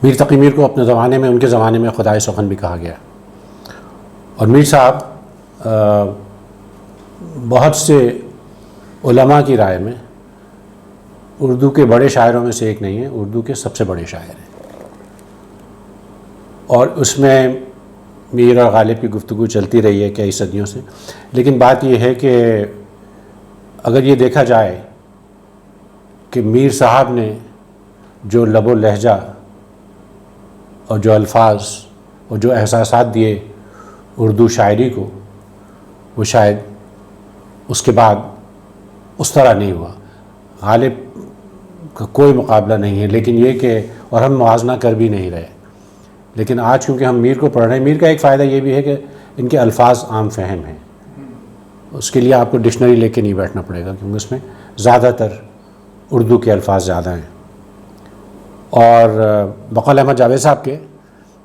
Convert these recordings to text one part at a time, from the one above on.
میر تقی میر کو اپنے زمانے میں، ان کے زمانے میں خدائے سخن بھی کہا گیا، اور میر صاحب بہت سے علماء کی رائے میں اردو کے بڑے شاعروں میں سے ایک نہیں ہے، اردو کے سب سے بڑے شاعر ہیں، اور اس میں میر اور غالب کی گفتگو چلتی رہی ہے کئی صدیوں سے. لیکن بات یہ ہے کہ اگر یہ دیکھا جائے کہ میر صاحب نے جو لب و لہجہ اور جو الفاظ اور جو احساسات دیے اردو شاعری کو، وہ شاید اس کے بعد اس طرح نہیں ہوا. غالب کا کوئی مقابلہ نہیں ہے، لیکن یہ کہ اور ہم موازنہ کر بھی نہیں رہے. لیکن آج کیونکہ ہم میر کو پڑھ رہے ہیں، میر کا ایک فائدہ یہ بھی ہے کہ ان کے الفاظ عام فہم ہیں. اس کے لیے آپ کو ڈکشنری لے کے نہیں بیٹھنا پڑے گا، کیونکہ اس میں زیادہ تر اردو کے الفاظ زیادہ ہیں. اور بقول احمد جاوید صاحب کے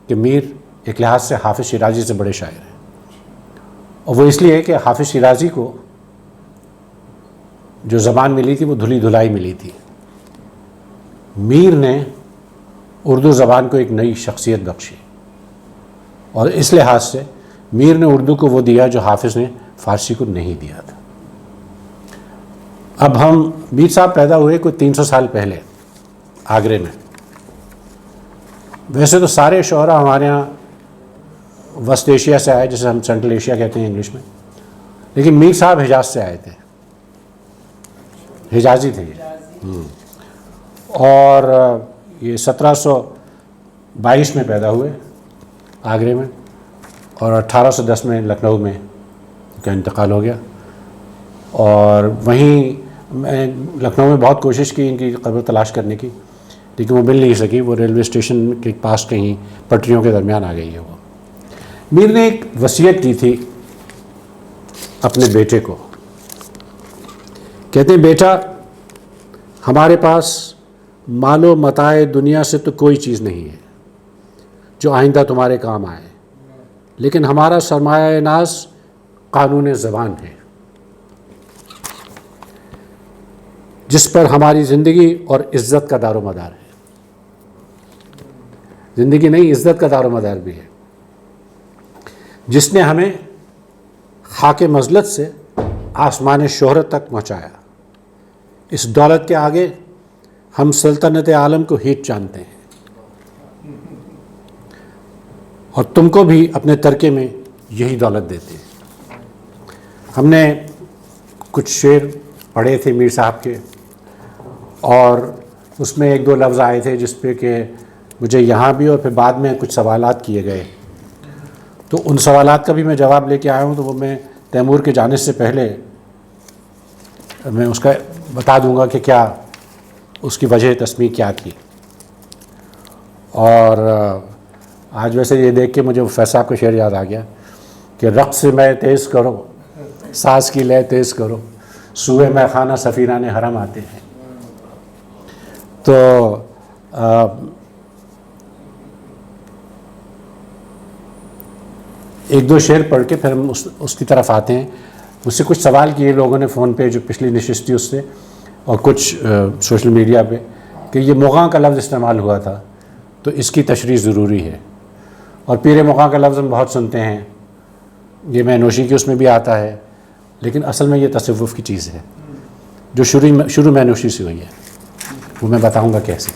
کہ میر ایک لحاظ سے حافظ شیرازی سے بڑے شاعر ہیں، اور وہ اس لیے کہ حافظ شیرازی کو جو زبان ملی تھی وہ دھلی دھلائی ملی تھی. میر نے اردو زبان کو ایک نئی شخصیت بخشی، اور اس لحاظ سے میر نے اردو کو وہ دیا جو حافظ نے فارسی کو نہیں دیا تھا. اب ہم میر صاحب پیدا ہوئے کوئی 300 سال پہلے آگرے میں. ویسے تو سارے شعراء ہمارے ہاں وسط ایشیا سے آئے، جسے ہم سینٹرل ایشیا کہتے ہیں انگلش میں، لیکن میر صاحب حجاز سے آئے تھے، حجازی تھے یہ. اور یہ 1722 میں پیدا ہوئے آگرے میں، اور 1810 میں لکھنؤ میں کا انتقال ہو گیا. اور وہیں میں لکھنؤ میں بہت کوشش کی ان کی قبر تلاش کرنے کی، لیکن وہ مل نہیں سکی. وہ ریلوے اسٹیشن کے پاس کہیں پٹریوں کے درمیان آ گئی ہے. وہ میر نے ایک وصیت کی تھی اپنے بیٹے کو. کہتے ہیں، بیٹا، ہمارے پاس مال و متاع دنیا سے تو کوئی چیز نہیں ہے جو آئندہ تمہارے کام آئے، لیکن ہمارا سرمایہ ناز قانون زبان ہے، جس پر ہماری زندگی اور عزت کا دار و مدار ہے. زندگی نہیں، عزت کا دار و مدار بھی ہے، جس نے ہمیں خاک مذلت سے آسمان شہرت تک پہنچایا. اس دولت کے آگے ہم سلطنت عالم کو ہیچ جانتے ہیں، اور تم کو بھی اپنے ترکے میں یہی دولت دیتے ہیں. ہم نے کچھ شعر پڑھے تھے میر صاحب کے، اور اس میں ایک دو لفظ آئے تھے جس پہ کہ مجھے یہاں بھی اور پھر بعد میں کچھ سوالات کیے گئے. تو ان سوالات کا بھی میں جواب لے کے آیا ہوں. تو وہ میں تیمور کے جانے سے پہلے میں اس کا بتا دوں گا کہ کیا اس کی وجہ تسمیہ کیا تھی. اور آج ویسے یہ دیکھ کے مجھے فیض صاحب کا شعر یاد آ گیا کہ رقص میں تیز کرو، ساز کی لے تیز کرو، سوئے میں خانہ سفیران حرم آتے ہیں. تو ایک دو شعر پڑھ کے پھر ہم اس کی طرف آتے ہیں. مجھ سے کچھ سوال کیے لوگوں نے فون پہ جو پچھلی نشست تھی اس سے، اور کچھ سوشل میڈیا پہ، کہ یہ مغاں کا لفظ استعمال ہوا تھا تو اس کی تشریح ضروری ہے. اور پیر مغاں کا لفظ ہم بہت سنتے ہیں، یہ میں نوشی کی اس میں بھی آتا ہے، لیکن اصل میں یہ تصوف کی چیز ہے جو شروع میں نوشی سے ہوئی ہے. وہ میں بتاؤں گا کیسے.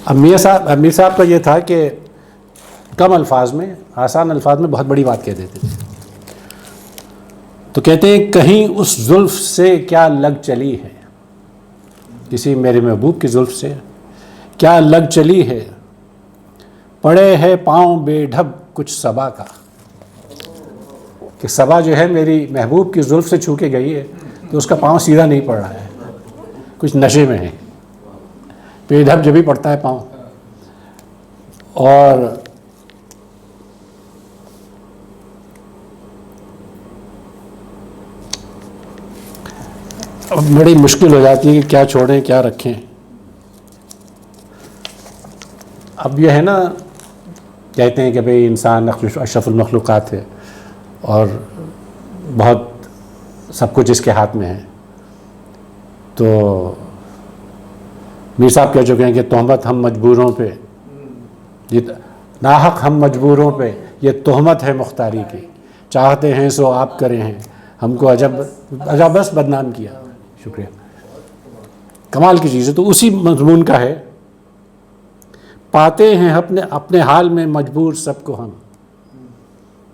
اب میر صاحب کا یہ تھا کہ کم الفاظ میں، آسان الفاظ میں بہت بڑی بات کہہ دیتے تھے. تو کہتے ہیں، کہیں اس زلف سے کیا لگ چلی ہے، کسی میرے محبوب کی زلف سے کیا لگ چلی ہے، پڑے ہے پاؤں بے ڈھب کچھ صبا کا. کہ صبا جو ہے میری محبوب کی زلف سے چھو کے گئی ہے تو اس کا پاؤں سیدھا نہیں پڑ رہا ہے، کچھ نشے میں ہے. بے ڈھب جب بھی پڑتا ہے پاؤں. اور اب بڑی مشکل ہو جاتی ہے کہ کیا چھوڑیں کیا رکھیں. اب یہ ہے نا، کہتے ہیں کہ بھئی انسان اشرف المخلوقات ہے اور بہت سب کچھ اس کے ہاتھ میں ہے. تو میر صاحب کہہ چکے ہیں کہ تہمت ہم مجبوروں پہ، یہ ناحق ہم مجبوروں پہ یہ تہمت ہے مختاری کی، چاہتے ہیں سو آپ کرے ہیں ہم کو عجب بس بدنام کیا. شکریہ. کمال کی چیز ہے. تو اسی مضمون کا ہے، پاتے ہیں اپنے حال میں مجبور سب کو ہم،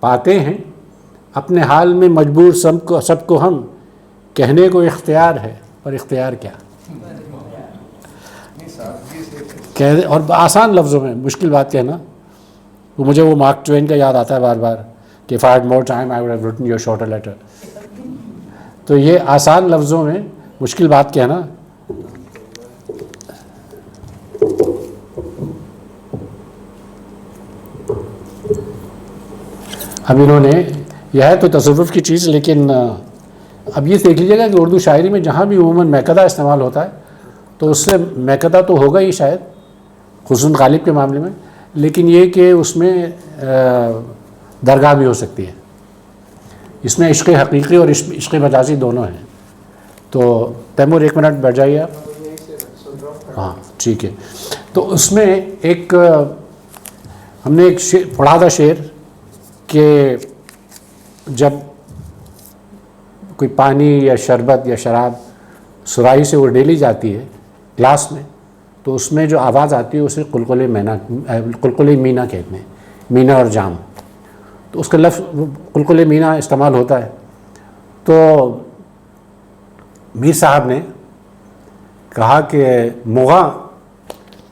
پاتے ہیں اپنے حال میں مجبور سب کو ہم، کہنے کو اختیار ہے پر اختیار کیا. اور آسان لفظوں میں مشکل بات کہنا. وہ مجھے وہ مارک ٹوین کا یاد آتا ہے بار بار کہ if I had more time I would have written you a shorter letter. تو یہ آسان لفظوں میں مشکل بات کہنا. اب انہوں نے یہ ہے تو تصوف کی چیز، لیکن اب یہ دیکھ لیجیے گا کہ اردو شاعری میں جہاں بھی عموماً میکدہ استعمال ہوتا ہے تو اس سے میکدہ تو ہوگا ہی شاید خصوصاً غالب کے معاملے میں، لیکن یہ کہ اس میں درگاہ بھی ہو سکتی ہے. اس میں عشق حقیقی اور عشق مجازی دونوں ہیں. تو تیمور 1 منٹ بیٹھ جائیے آپ. ہاں ٹھیک ہے. تو اس میں ایک ہم نے ایک پڑھا تھا شعر کہ جب کوئی پانی یا شربت یا شراب سراہی سے وہ ڈیلی جاتی ہے گلاس میں، تو اس میں جو آواز آتی ہے اسے قلقلِ مینا کہتے ہیں، مینا اور جام. تو اس کا لفظ قلقلِ مینا استعمال ہوتا ہے. تو میر صاحب نے کہا کہ مغاں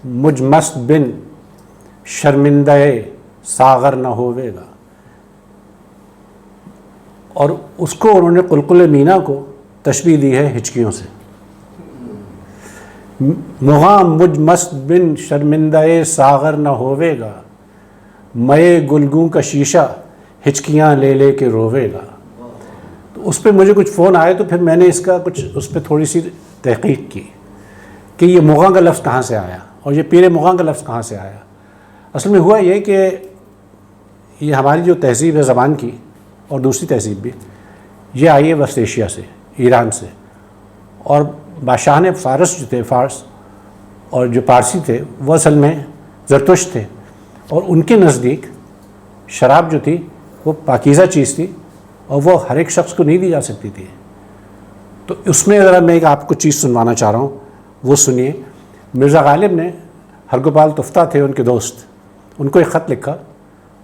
مجھ مست بن شرمندہ ساغر نہ ہوئے گا، اور اس کو انہوں نے قلقلِ مینا کو تشبیہ دی ہے ہچکیوں سے. مغاں مجھ مست بن شرمندہ ساغر نہ ہوئے گا، مئے گلگوں کا شیشہ ہچکیاں لے لے کے روے گا. تو اس پہ مجھے کچھ فون آئے تو پھر میں نے اس پہ تھوڑی سی تحقیق کی کہ یہ مغاں کا لفظ کہاں سے آیا اور یہ پیر مغاں کا لفظ کہاں سے آیا. اصل میں ہوا یہ کہ یہ ہماری جو تہذیب ہے زبان کی اور دوسری تہذیب بھی، یہ آئی ہے وسط ایشیا سے، ایران سے. اور بادشاہان فارس جو تھے، فارس اور جو پارسی تھے وہ اصل میں زرتشت تھے، اور ان کے نزدیک شراب جو تھی وہ پاکیزہ چیز تھی اور وہ ہر ایک شخص کو نہیں دی جا سکتی تھی. تو اس میں ذرا میں ایک آپ کو چیز سنوانا چاہ رہا ہوں، وہ سنیے. مرزا غالب نے ہرگوپال تفتہ تھے ان کے دوست، ان کو ایک خط لکھا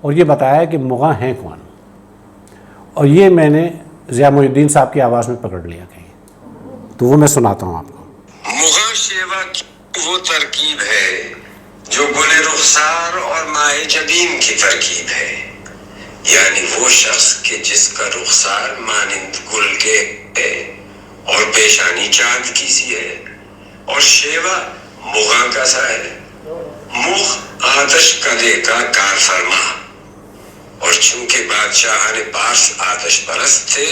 اور یہ بتایا کہ مغاں ہیں کون. اور یہ میں نے ضیاء محی الدین صاحب کی آواز میں پکڑ لیا کہیں، تو وہ میں سناتا ہوں آپ کو. مغاں شیوا کی وہ ترکیب ہے جو گل رخسار اور مائے جبین کی ترکیب ہے، یعنی وہ شخص کہ جس کا رخسار مانند گل کے ہے اور پیشانی چاند کی سی ہے، اور شیوا مغاں کا سا ہے. مغ آتش کدے کا کار فرما، اور چونکہ بادشاہان پارس آتش پرست تھے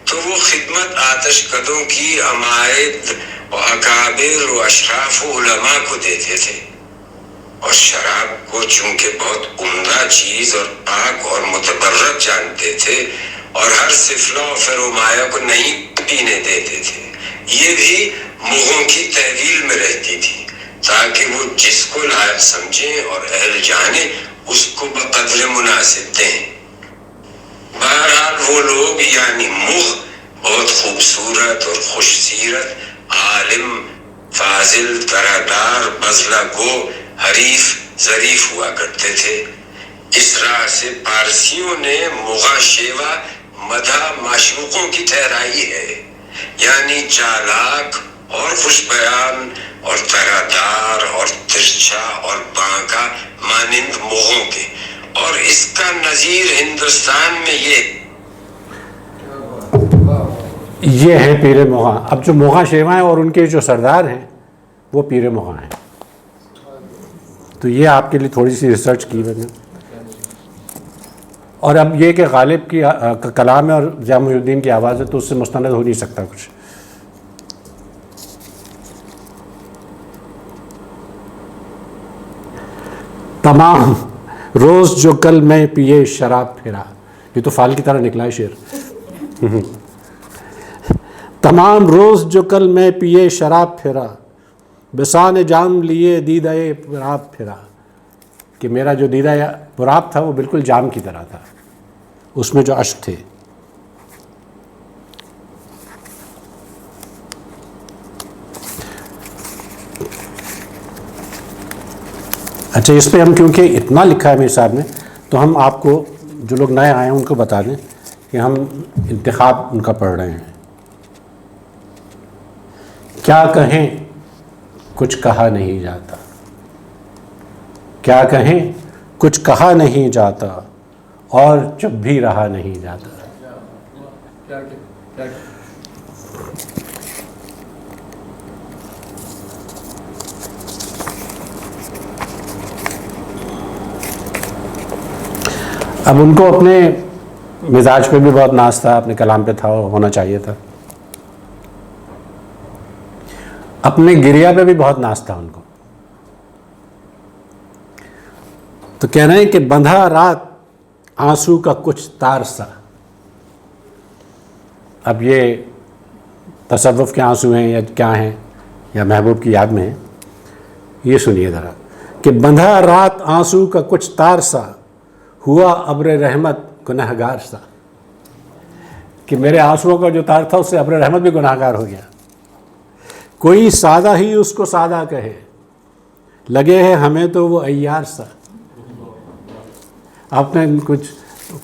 تو وہ خدمت آتش کدوں کی عمائد و اکابر و اشراف و علماء کو دیتے تھے. اور شراب کو چونکہ بہت عمدہ چیز اور پاک اور متبرک جانتے تھے اور ہر سفلہ و فرومایہ کو نہیں پینے دیتے تھے، یہ بھی مغوں کی تحویل میں رہتی تھی تاکہ وہ جس کو لائق سمجھیں اور اہل جانیں اس کو بقدر مناسب دیں. بہرحال وہ لوگ یعنی مغ بہت خوبصورت اور خوش سیرت، عالم، فاضل، طرحدار، بزلہ گو، حریف، ظریف ہوا کرتے تھے. اس راہ سے پارسیوں نے مغاں شیوا مدح معشوقوں کی ٹھہرائی ہے، یعنی چالاک اور خوش بیان اور طرحدار اور ترچھا اور بانکا مانند مغوں کے. اور اس کا نظیر ہندوستان میں یہ ہے پیر مغاں. اب جو مغاں شیوا ہیں اور ان کے جو سردار ہیں وہ پیر مغاں ہیں. تو یہ آپ کے لیے تھوڑی سی ریسرچ کی میں نے. اور اب یہ کہ غالب کی کلام ہے اور ضیاء محی الدین کی آواز ہے تو اس سے مستند ہو نہیں سکتا کچھ. تمام روز جو کل میں پیے شراب پھرا، یہ تو فال کی طرح نکلا ہے شعر. تمام روز جو کل میں پیے شراب پھرا، بسان جام لیے دیدہ پراب پھرا، کہ میرا جو دیدہ پراب تھا وہ بالکل جام کی طرح تھا، اس میں جو اشک تھے۔ اچھا، اس پہ ہم کیونکہ اتنا لکھا ہے میر صاحب نے، تو ہم آپ کو جو لوگ نئے آئے ہیں ان کو بتا دیں کہ ہم انتخاب ان کا پڑھ رہے ہیں۔ کیا کہیں کچھ کہا نہیں جاتا، کیا کہیں کچھ کہا نہیں جاتا، اور چپ بھی رہا نہیں جاتا۔ اب ان کو اپنے مزاج پہ بھی بہت ناز تھا، اپنے کلام پہ تھا، ہونا چاہیے تھا، اپنے گریا پہ بھی بہت ناز تھا ان کو۔ تو کہہ رہے ہیں کہ بندھا رات آنسو کا کچھ تار سا۔ اب یہ تصوف کے آنسو ہیں یا کیا ہیں، یا محبوب کی یاد میں ہیں، یہ سنیے ذرا کہ بندھا رات آنسو کا کچھ تار سا، ہوا ابر رحمت گنہگار سا، کہ میرے آنسوؤں کا جو تار تھا اس سے ابر رحمت بھی گنہگار ہو گیا۔ کوئی سادہ ہی اس کو سادہ کہے، لگے ہے ہمیں تو وہ عیار سا۔ آپ نے کچھ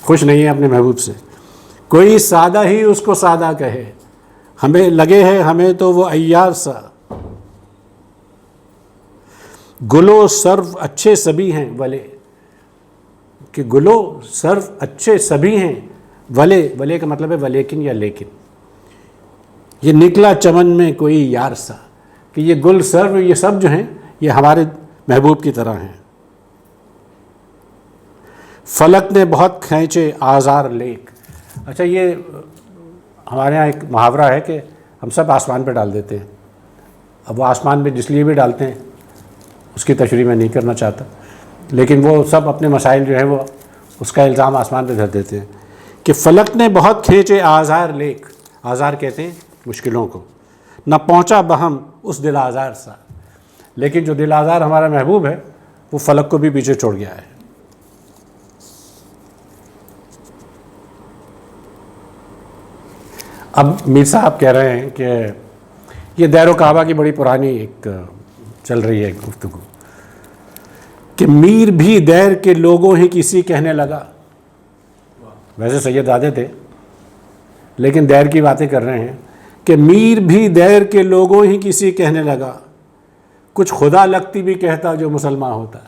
خوش نہیں ہے اپنے محبوب سے۔ کوئی سادہ ہی اس کو سادہ کہے، ہمیں لگے ہے ہمیں تو وہ عیار سا۔ گلو سرو اچھے سبھی ہیں ولے، کہ گلو سرو اچھے سبھی ہیں ولے، ولے کا مطلب ہے ولیکن یا لیکن، یہ نکلا چمن میں کوئی یار سا، کہ یہ گل سرو یہ سب جو ہیں یہ ہمارے محبوب کی طرح ہیں۔ فلک نے بہت کھینچے آزار لیک۔ اچھا، یہ ہمارے ہاں ایک محاورہ ہے کہ ہم سب آسمان پہ ڈال دیتے ہیں۔ اب وہ آسمان پہ جس لیے بھی ڈالتے ہیں اس کی تشریح میں نہیں کرنا چاہتا، لیکن وہ سب اپنے مسائل جو ہیں وہ اس کا الزام آسمان پہ دھر دیتے ہیں کہ فلک نے بہت کھینچے آزار لیک، آزار کہتے ہیں مشکلوں کو، نہ پہنچا بہم اس دل آزار سا۔ لیکن جو دل آزار ہمارا محبوب ہے وہ فلک کو بھی پیچھے چھوڑ گیا ہے۔ اب میر صاحب کہہ رہے ہیں کہ یہ دیر و کعبہ کی بڑی پرانی ایک چل رہی ہے گفتگو، کہ میر بھی دیر کے لوگوں ہی کسی کہنے لگا۔ ویسے سید دادے تھے لیکن دیر کی باتیں کر رہے ہیں کہ میر بھی دیر کے لوگوں ہی کسی کہنے لگا، کچھ خدا لگتی بھی کہتا جو مسلمان ہوتا۔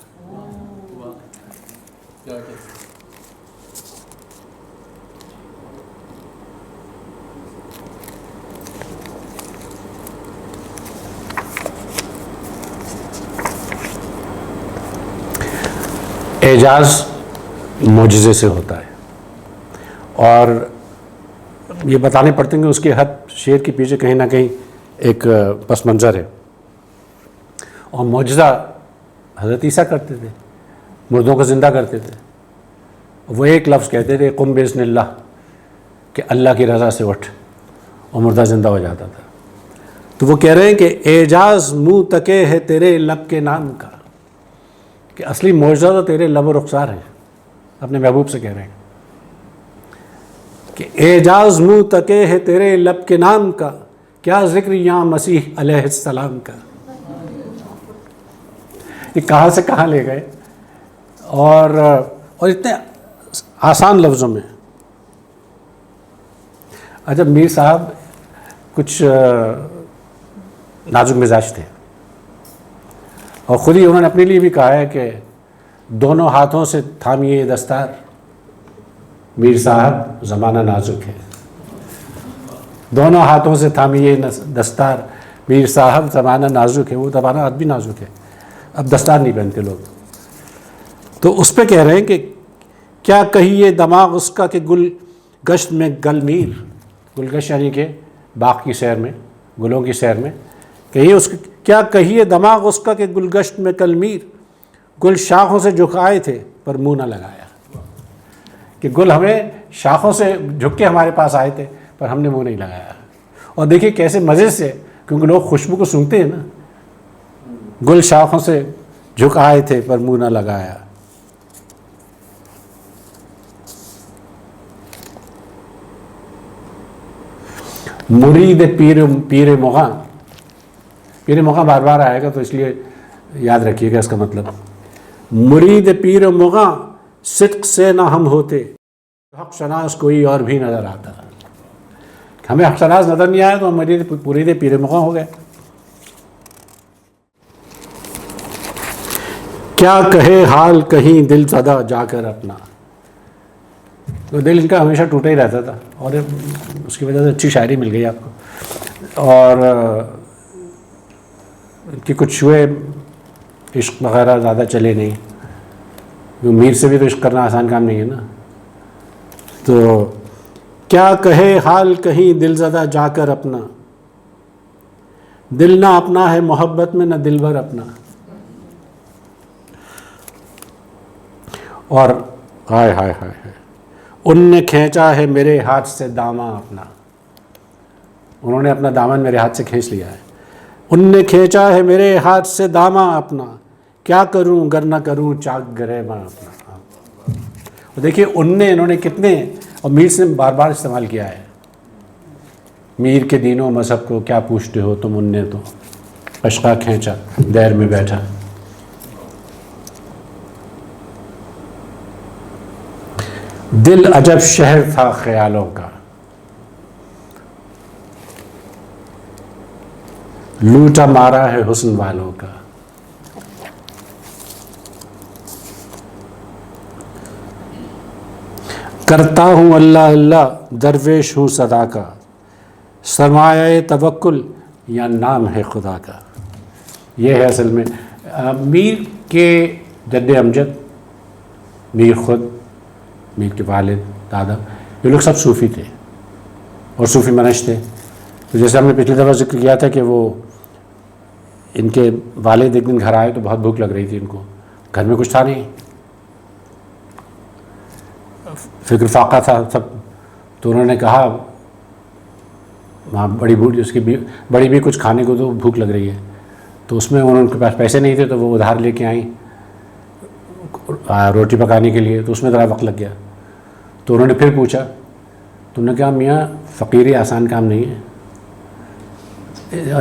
اعجاز معجزے سے ہوتا ہے، اور یہ بتانے پڑتے ہیں کہ اس کے حد شعر کے پیچھے کہیں نہ کہیں ایک پس منظر ہے۔ اور معجزہ حضرت عیسیٰ کرتے تھے، مردوں کو زندہ کرتے تھے، وہ ایک لفظ کہتے تھے قم باذن اللہ، کہ اللہ کی رضا سے اٹھ، اور مردہ زندہ ہو جاتا تھا۔ تو وہ کہہ رہے ہیں کہ اعجاز منہ تکے ہے تیرے لب کے نام کا، کہ اصلی معجزہ تو تیرے لب و رخسار ہیں، اپنے محبوب سے کہہ رہے ہیں کہ اعجاز منہ تکے ہے تیرے لب کے نام کا، کیا ذکر یا مسیح علیہ السلام کا۔ یہ کہاں سے کہاں لے گئے، اور اتنے آسان لفظوں میں۔ اچھا، میر صاحب کچھ نازک مزاج تھے، اور خود ہی انہوں نے اپنے لیے بھی کہا ہے کہ دونوں ہاتھوں سے تھامیے دستار، میر صاحب زمانہ نازک ہے۔ دونوں ہاتھوں سے تھامیے دستار، میر صاحب زمانہ نازک ہے۔ وہ زمانہ اب بھی نازک ہے، اب دستار نہیں پہنتے لوگ۔ تو اس پہ کہہ رہے ہیں کہ کیا کہیے دماغ اس کا کہ گل گشت میں گل میر، گل گشت یعنی کہ باغ کی سیر میں، گلوں کی سیر میں، کیا کہیے دماغ اس کا کہ گل گشت میں کل میر، گل شاخوں سے جھکائے تھے پر منہ نہ لگایا، کہ گل ہمیں شاخوں سے جھک کے ہمارے پاس آئے تھے پر ہم نے منہ نہیں لگایا۔ اور دیکھیے کیسے مزے سے، کیونکہ لوگ خوشبو کو سونگھتے ہیں نا، گل شاخوں سے جھکائے تھے پر منہ نہ لگایا. مرید پیر مغاں. پیر مغاں بار بار آئے گا تو اس لیے یاد رکھیے گا اس کا مطلب. مرید پیر مغاں صدق سے نہ ہم ہوتے، حق شناس کوئی اور بھی نظر آتا. ہمیں حق شناس نظر نہیں آیا تو ہم مرید پیر مغاں ہو گئے. کیا کہے حال کہیں دل زدہ جا کر اپنا. تو دل ان کا ہمیشہ ٹوٹا ہی رہتا تھا، اور اس کی وجہ سے اچھی شاعری مل گئی آپ کو. اور ان کی کچھ شعریں عشق وغیرہ زیادہ چلے نہیں. میر سے بھی تو عشق کرنا آسان کام نہیں ہے نا. تو کیا کہے حال کہیں دل زدہ جا کر اپنا، دل نہ اپنا ہے محبت میں نہ دل بھر اپنا. اور ہائے ہائے ہائے ہائے، ان نے کھینچا ہے میرے ہاتھ سے دامن اپنا. انہوں نے اپنا دامن میرے ہاتھ سے کھینچ لیا ہے. ان نے کھینچا ہے میرے ہاتھ سے دامن اپنا، کیا کروں گر نہ کروں چاک گرے میں اپنا. اور دیکھیے انہوں نے کتنے، اور میر سے بار بار استعمال کیا ہے. میر کے دین و مذہب کو کیا پوچھتے ہو تم، ان نے تو قشقہ کھینچا دیر میں بیٹھا. دل عجب شہر تھا خیالوں کا، لوٹا مارا ہے حسن والوں کا. کرتا ہوں اللہ اللہ درویش ہوں صدا کا، سرمایہ توکل یا نام ہے خدا کا. یہ ہے اصل میں میر کے جد امجد، میر خود، میر کے والد، دادا، یہ لوگ سب صوفی تھے اور صوفی منش تھے. تو جیسے ہم نے پچھلی دفعہ ذکر کیا تھا کہ وہ ان کے والد ایک دن گھر آئے تو بہت بھوک لگ رہی تھی ان کو، گھر میں کچھ تھا نہیں، فکر فاقہ تھا سب. تو انہوں نے کہا وہاں اس کی بڑی بھی کچھ کھانے کو تو بھوک لگ رہی ہے. تو اس میں ان کے پاس پیسے نہیں تھے تو وہ ادھار لے کے آئیں روٹی پکانے کے لیے. تو اس میں ذرا وقت لگ گیا. تو انہوں نے پھر پوچھا، تو انہوں نے کہا میاں فقیری آسان کام نہیں ہے،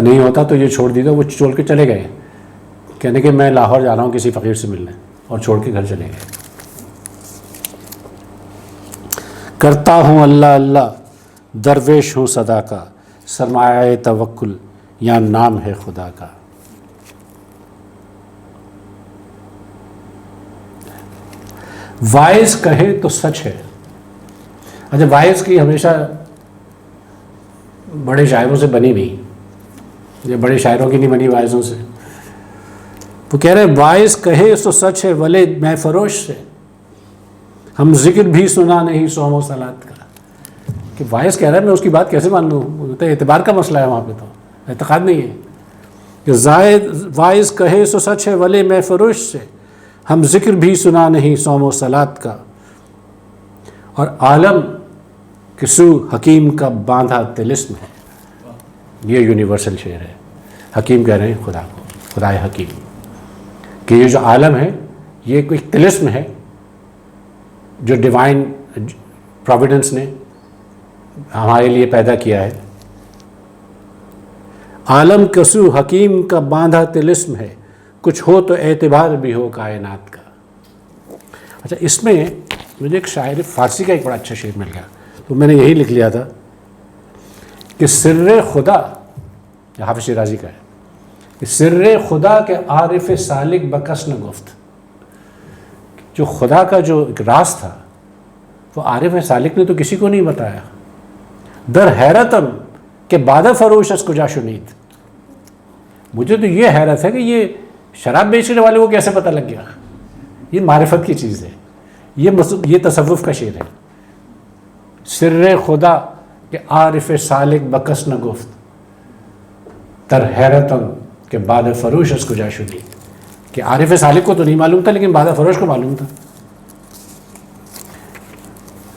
نہیں ہوتا تو یہ چھوڑ دیتا. وہ چھوڑ کے چلے گئے، کہنے کہ میں لاہور جا رہا ہوں کسی فقیر سے ملنے، اور چھوڑ کے گھر چلے گئے. کرتا ہوں اللہ اللہ درویش ہوں صدا کا، سرمایہ توکل یا نام ہے خدا کا. وائز کہے تو سچ ہے. اچھا، وائز کی ہمیشہ بڑے شاعروں سے بنی نہیں، یہ بڑے شاعروں کی نہیں بنی وائزوں سے. وہ کہہ رہے وائز کہے تو سچ ہے ولے میں فروش سے، ہم ذکر بھی سنا نہیں صوم و صلات کا. کہ وائز کہہ رہا ہے میں اس کی بات کیسے مان لوں؟ اعتبار کا مسئلہ ہے وہاں پہ، تو اعتقاد نہیں ہے. کہ وائز کہے تو سچ ہے ولے میں فروش سے، ہم ذکر بھی سنا نہیں صوم و صلات کا. اور عالم کسو حکیم کا باندھا طلسم ہے. یہ یونیورسل شعر ہے. حکیم کہہ رہے ہیں خدا کو، خدائے حکیم، کہ یہ جو عالم ہے یہ کوئی طلسم ہے جو ڈیوائن پرویڈنس نے ہمارے لیے پیدا کیا ہے. عالم کسو حکیم کا باندھا طلسم ہے، کچھ ہو تو اعتبار بھی ہو کائنات کا. اچھا، اس میں مجھے ایک شاعر فارسی کا ایک بڑا اچھا شعر مل گیا، تو میں نے یہی لکھ لیا تھا کہ سر خدا، حافظ شیرازی کا ہے، کہ سر خدا کے عارف سالک بکس نہ گفت. جو خدا کا جو ایک راز تھا وہ عارف سالک نے تو کسی کو نہیں بتایا. در حیرتم کہ بعد فروش اس کو جا شنید. مجھے تو یہ حیرت ہے کہ یہ شراب بیچنے والے کو کیسے پتہ لگ گیا. یہ معرفت کی چیز ہے، یہ تصوف کا شعر ہے. سر خدا کہ عارف سالک بکس نہ گفت، در حیرتم کہ بعد فروش اس کو جا شنید. کہ عارف سالک کو تو نہیں معلوم تھا لیکن بعد فروش کو معلوم تھا.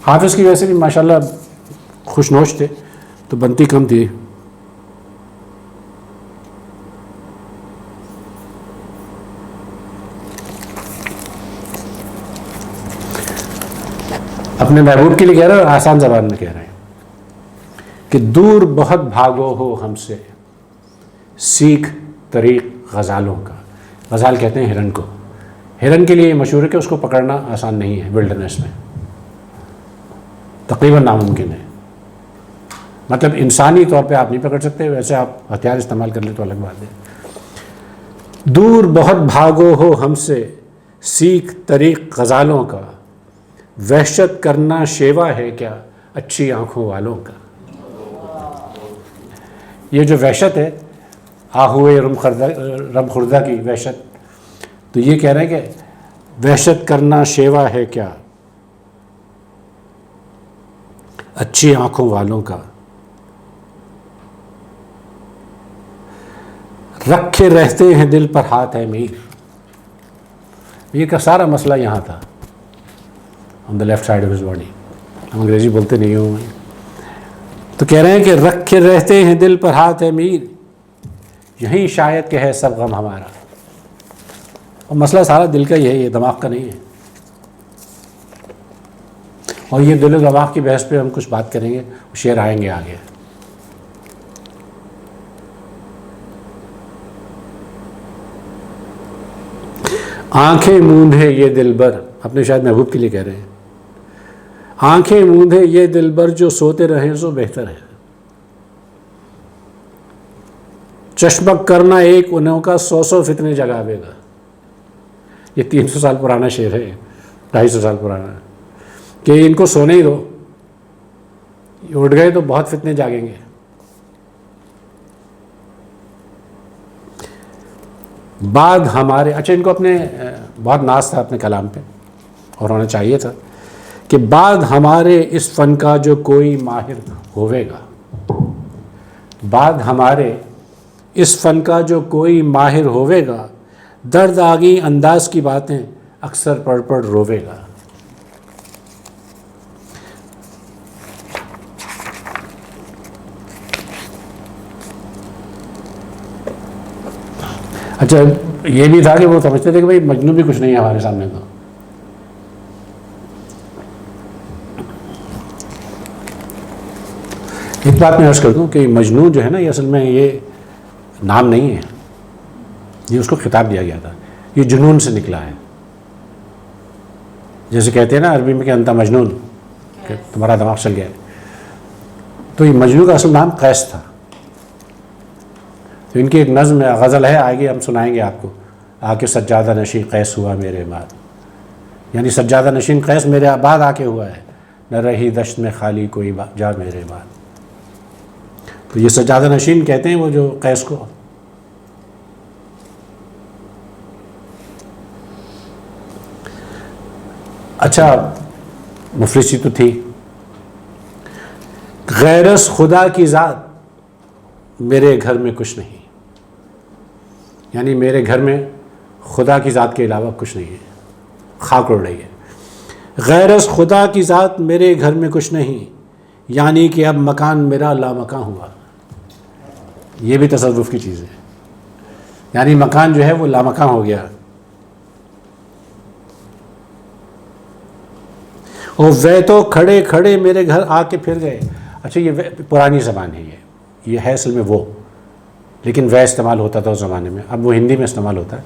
حافظ کی ویسے بھی ماشاءاللہ خوش نوش تھے تو بنتی کم تھی. اپنے محبوب کے لیے کہہ رہے ہیں اور آسان زبان میں کہہ رہے ہیں کہ دور بہت بھاگو ہو ہم سے، سیکھ طریق غزالوں کا. غزال کہتے ہیں ہرن کو. ہرن کے لیے یہ مشہور ہے کہ اس کو پکڑنا آسان نہیں ہے ولڈرنیس میں، تقریباً ناممکن ہے. مطلب انسانی طور پہ آپ نہیں پکڑ سکتے، ویسے آپ ہتھیار استعمال کر لیں تو الگ بات ہے. دور بہت بھاگو ہو ہم سے، سیکھ طریق غزالوں کا، وحشت کرنا شیوا ہے کیا اچھی آنکھوں والوں کا. یہ جو وحشت ہے آہوئے رم خوردہ کی وحشت، تو یہ کہہ رہے ہیں کہ وحشت کرنا شیوا ہے کیا اچھی آنکھوں والوں کا. رکھے رہتے ہیں دل پر ہاتھ ہے میر. میر کا سارا مسئلہ یہاں تھا، on the left side of his body. ہم انگریزی بولتے نہیں ہوں، تو کہہ رہے ہیں کہ رکھے رہتے ہیں دل پر ہاتھ ہے میر، یہیں شاید کہ ہے سب غم ہمارا. اور مسئلہ سارا دل کا ہی ہے، یہ دماغ کا نہیں ہے. اور یہ دل و دماغ کی بحث پہ ہم کچھ بات کریں گے، شعر آئیں گے آگے. آنکھیں موندھے یہ دلبر، اپنے شاید محبوب کے لیے کہہ رہے ہیں، آنکھیں موندھے یہ دلبر جو سوتے رہیں سو بہتر ہے. چشمک کرنا ایک انہوں کا 100 فتنے جگاوے گا. یہ 300 سال پرانا شعر ہے، 250 سال پرانا، کہ ان کو سونے ہی دو، یہ اٹھ گئے تو بہت فتنے جاگیں گے. بعد ہمارے، اچھا ان کو اپنے بہت ناز تھا اپنے کلام پہ، اور ہونا چاہیے تھا کہ بعد ہمارے اس فن کا جو کوئی ماہر ہوئے گا. بعد ہمارے اس فن کا جو کوئی ماہر ہوئے گا، درد آگی انداز کی باتیں اکثر پڑھ پڑھ روے گا. اچھا یہ بھی تھا کہ وہ سمجھتے تھے کہ بھائی مجنون بھی کچھ نہیں ہے ہمارے سامنے. تو ایک بات میں عرض کر دوں کہ مجنون جو ہے نا، یہ اصل میں یہ نام نہیں ہے، یہ اس کو خطاب دیا گیا تھا. یہ جنون سے نکلا ہے. جیسے کہتے ہیں نا عربی میں کہ انت مجنون، کہ تمہارا دماغ چل گیا ہے. تو یہ مجنون کا اصل نام قیس تھا. تو ان کی ایک نظم غزل ہے، آئے گی ہم سنائیں گے آپ کو. آ کے سجادہ نشین قیس ہوا میرے بعد، یعنی سجادہ نشین قیس میرے بعد آ کے ہوا ہے. نہ رہی دشت میں خالی کوئی جا میرے بعد. تو یہ سجادہ نشین کہتے ہیں وہ جو قیس کو. اچھا مفلسی تو تھی. غیرس خدا کی ذات میرے گھر میں کچھ نہیں، یعنی میرے گھر میں خدا کی ذات کے علاوہ کچھ نہیں ہے. خاک اڑ رہی ہے. غیرس خدا کی ذات میرے گھر میں کچھ نہیں، یعنی کہ اب مکان میرا لامکاں ہوا. یہ بھی تصوف کی چیز ہے، یعنی مکان جو ہے وہ لامکاں ہو گیا. اور وہ تو کھڑے کھڑے میرے گھر آ کے پھر گئے. اچھا یہ پرانی زبان ہے، یہ ہے اصل میں وہ، لیکن وہ استعمال ہوتا تھا اس زمانے میں. اب وہ ہندی میں استعمال ہوتا ہے،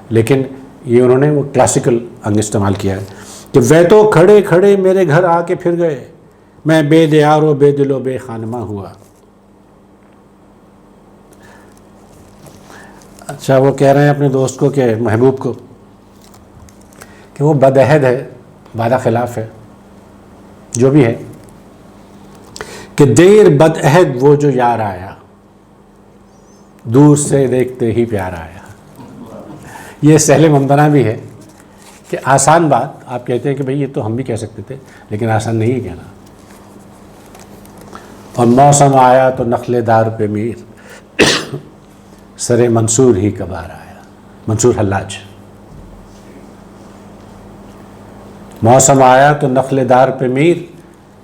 لیکن یہ انہوں نے وہ کلاسیکل انگ استعمال کیا ہے کہ وہ تو کھڑے کھڑے میرے گھر آ کے پھر گئے، میں بے دیار و بے دل و بے خانمہ ہوا. اچھا وہ کہہ رہے ہیں اپنے دوست کو، کہ محبوب کو، کہ وہ بدعہد ہے، وعدہ خلاف ہے، جو بھی ہے، کہ دیر بدعہد وہ جو یار آیا، دور سے دیکھتے ہی پیار آیا. یہ سہل ممتنع بھی ہے کہ آسان بات آپ کہتے ہیں کہ بھئی یہ تو ہم بھی کہہ سکتے تھے، لیکن آسان نہیں ہے کہنا. اور موسم آیا تو نخلے دار پہ میر، سر منصور ہی کبار آیا. منصور حلاج. موسم آیا تو نخلے دار پہ میر،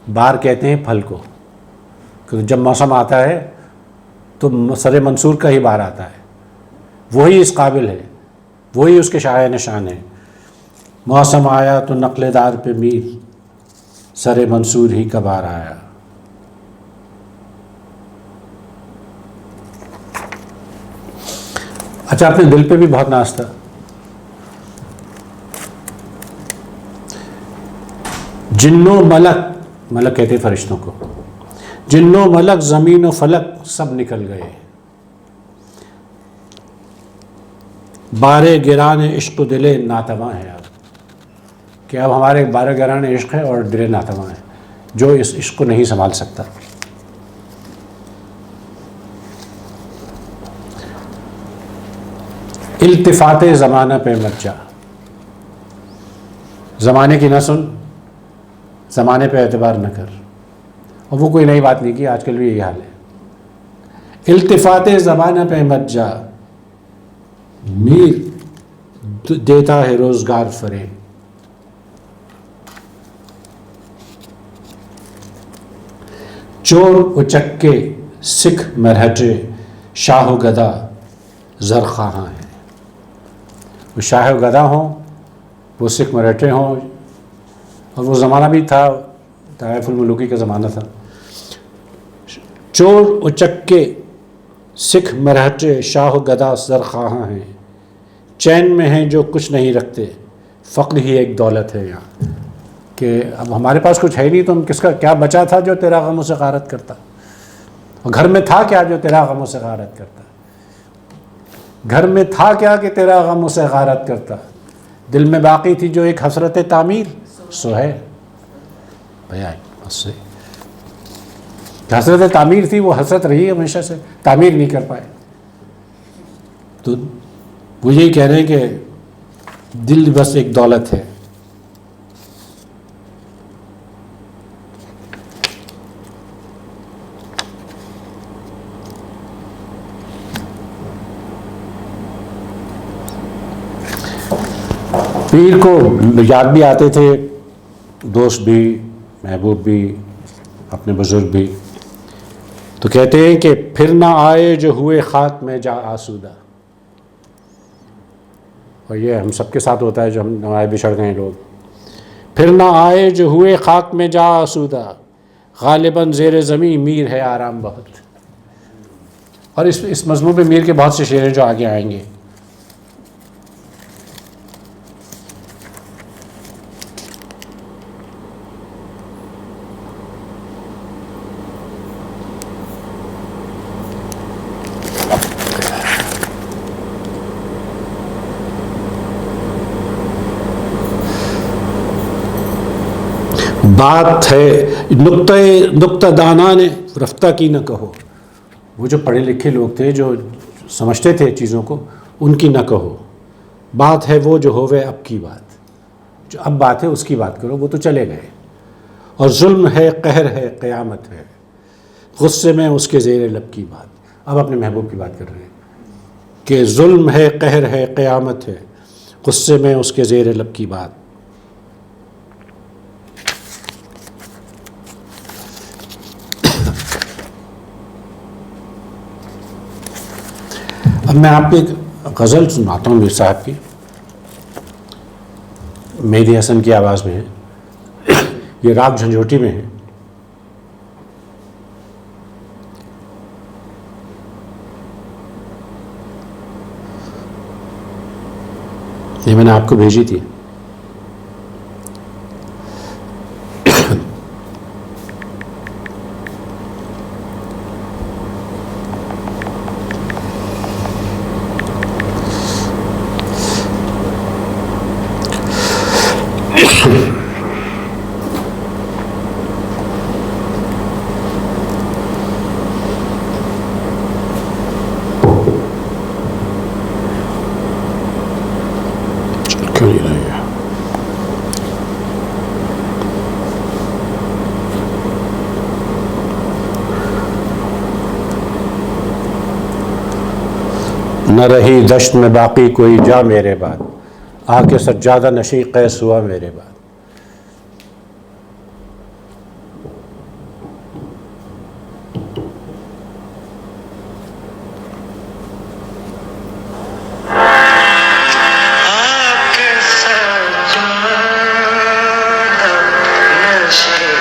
بار کہتے ہیں پھل کو، کہ جب موسم آتا ہے تو سر منصور کا ہی بار آتا ہے. وہی اس قابل ہے، وہی اس کے شایع نشان ہے. موسم آیا تو نخلے دار پہ میر، سر منصور ہی کبار آیا۔ اچھا، اپنے دل پہ بھی بہت ناز تھا۔ جنوں ملک، ملک کہتے فرشتوں کو، جنوں ملک زمین و فلک سب نکل گئے، بارے گران عشق و دل ناتواں ہے اب، کہ اب ہمارے بارے گران عشق ہے اور دل ناتواں ہے، جو اس عشق کو نہیں سنبھال سکتا۔ التفات زمانہ پہ مت جا، زمانے کی نہ سن، زمانے پہ اعتبار نہ کر، اور وہ کوئی نئی بات نہیں کی، آج کل بھی یہی حال ہے۔ التفات زمانہ پہ مت جا، میر دیتا ہے روزگار فریب، چور اچکے سکھ مرہٹے شاہ و گدا زرخواہاں ہیں۔ وہ شاہ و گدا ہوں، وہ سکھ مرہٹے ہوں، اور وہ زمانہ بھی تھا، طائف الملوکی کا زمانہ تھا۔ چور اچکے سکھ مرہٹے شاہ و گدا زرخواہاں ہیں، چین میں ہیں جو کچھ نہیں رکھتے، فقر ہی ایک دولت ہے یہاں، کہ اب ہمارے پاس کچھ ہے نہیں تو ہم کس کا کیا بچا تھا جو تیرا غم سے غارت کرتا، اور گھر میں تھا کیا جو تیرا غم سے غارت کرتا، گھر میں تھا کیا کہ تیرا غم سے غارت کرتا، دل میں باقی تھی جو ایک حسرت تعمیر، سو ہے بھیا اس سے حسرت تعمیر تھی، وہ حسرت رہی ہمیشہ سے، تعمیر نہیں کر پائے۔ تو وہ یہی کہہ رہے ہیں کہ دل بس ایک دولت ہے۔ پیر کو یاد بھی آتے تھے، دوست بھی، محبوب بھی، اپنے بزرگ بھی، تو کہتے ہیں کہ پھر نہ آئے جو ہوئے خاک میں جا آسودہ، اور یہ ہم سب کے ساتھ ہوتا ہے جو ہم نوائے بچھڑ گئے لوگ، پھر نہ آئے جو ہوئے خاک میں جا آسودہ، غالباً زیر زمین میر ہے آرام بہت۔ اور اس مضمون پہ میر کے بہت سے شعر ہیں جو آگے آئیں گے۔ بات ہے نقطہ دانا نے رفتہ کی نہ کہو، وہ جو پڑھے لکھے لوگ تھے جو سمجھتے تھے چیزوں کو، ان کی نہ کہو، بات ہے وہ جو ہوئے اب کی بات، جو اب بات ہے اس کی بات کرو، وہ تو چلے گئے۔ اور ظلم ہے قہر ہے قیامت ہے، غصے میں اس کے زیر لب کی بات، اب اپنے محبوب کی بات کر رہے ہیں کہ ظلم ہے قہر ہے قیامت ہے، غصے میں اس کے زیر لب کی بات۔ اب میں آپ کو ایک غزل سناتا ہوں میر صاحب کی، مہدی حسن کی آواز میں ہے، یہ راگ جھنجھوٹی میں ہے۔ یہ میں نے آپ کو بھیجی تھی۔ کیوں نہیں رہے گا؟ نہ رہی دشت میں باقی کوئی جا میرے بعد، آ کے سجادہ نشی قیس ہوا میرے بعد۔ آ کے سجادہ نشی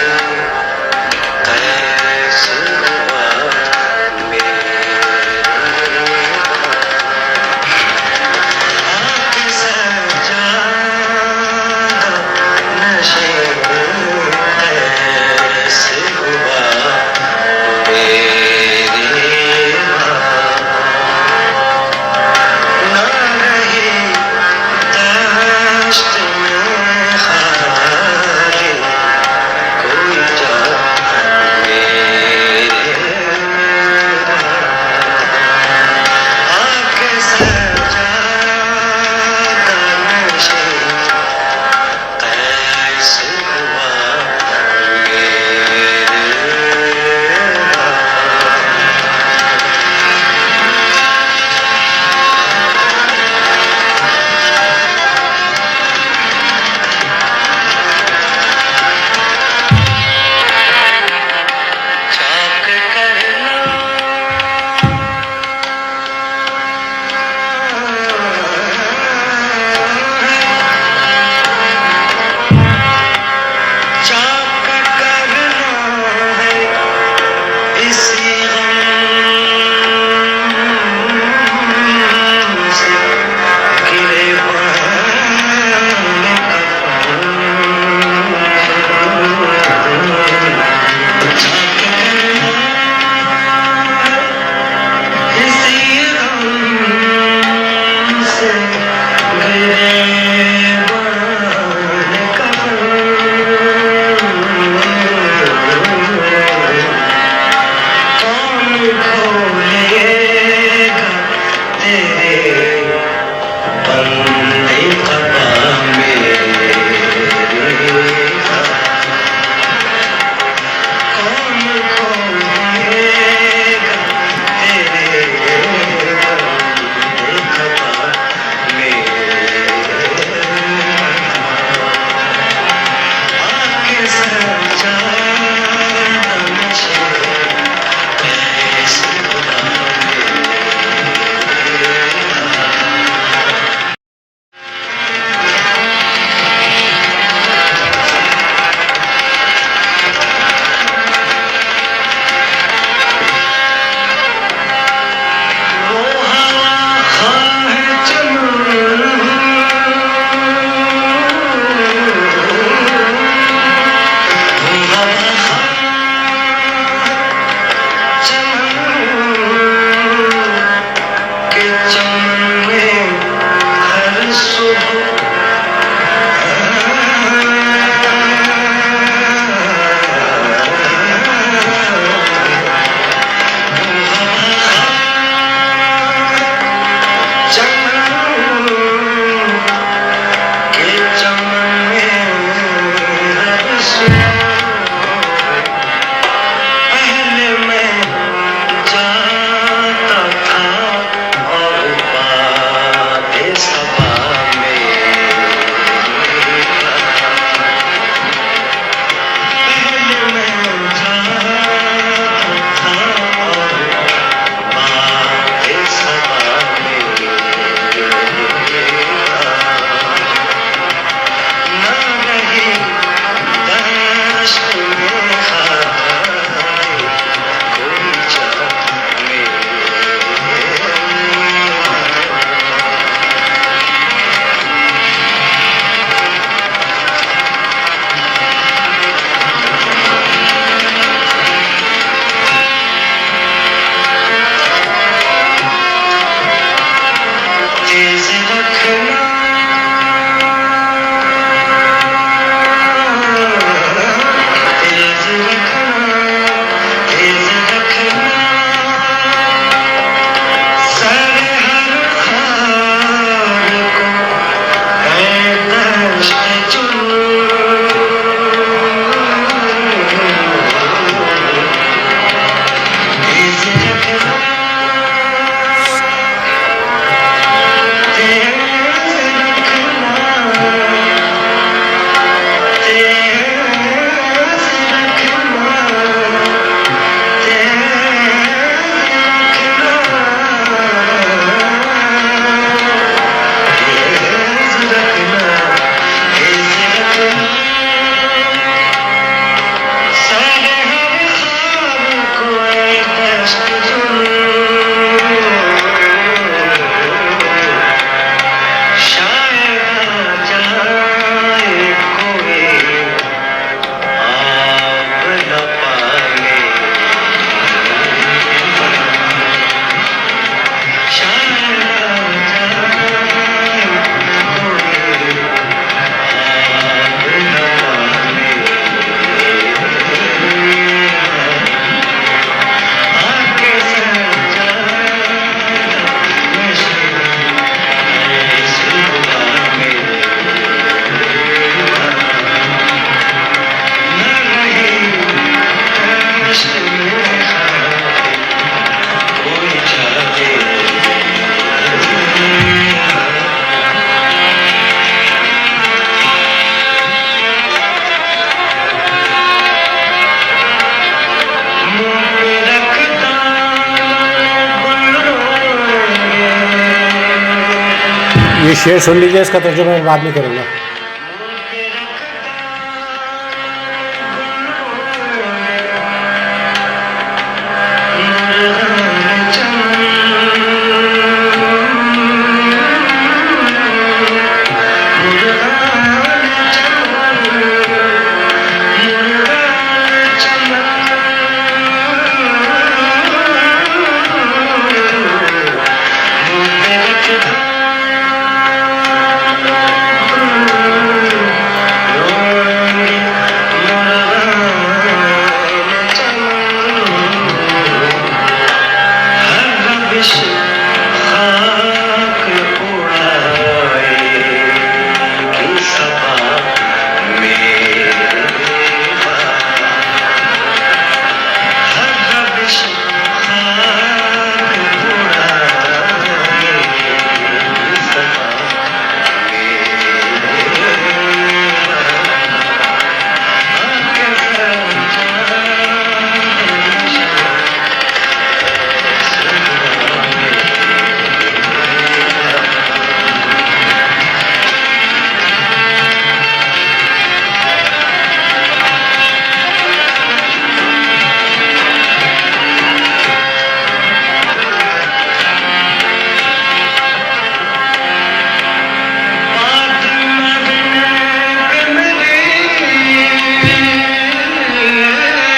شعر سن لیجیے، اس کا ترجمہ میں بعد میں کروں گا.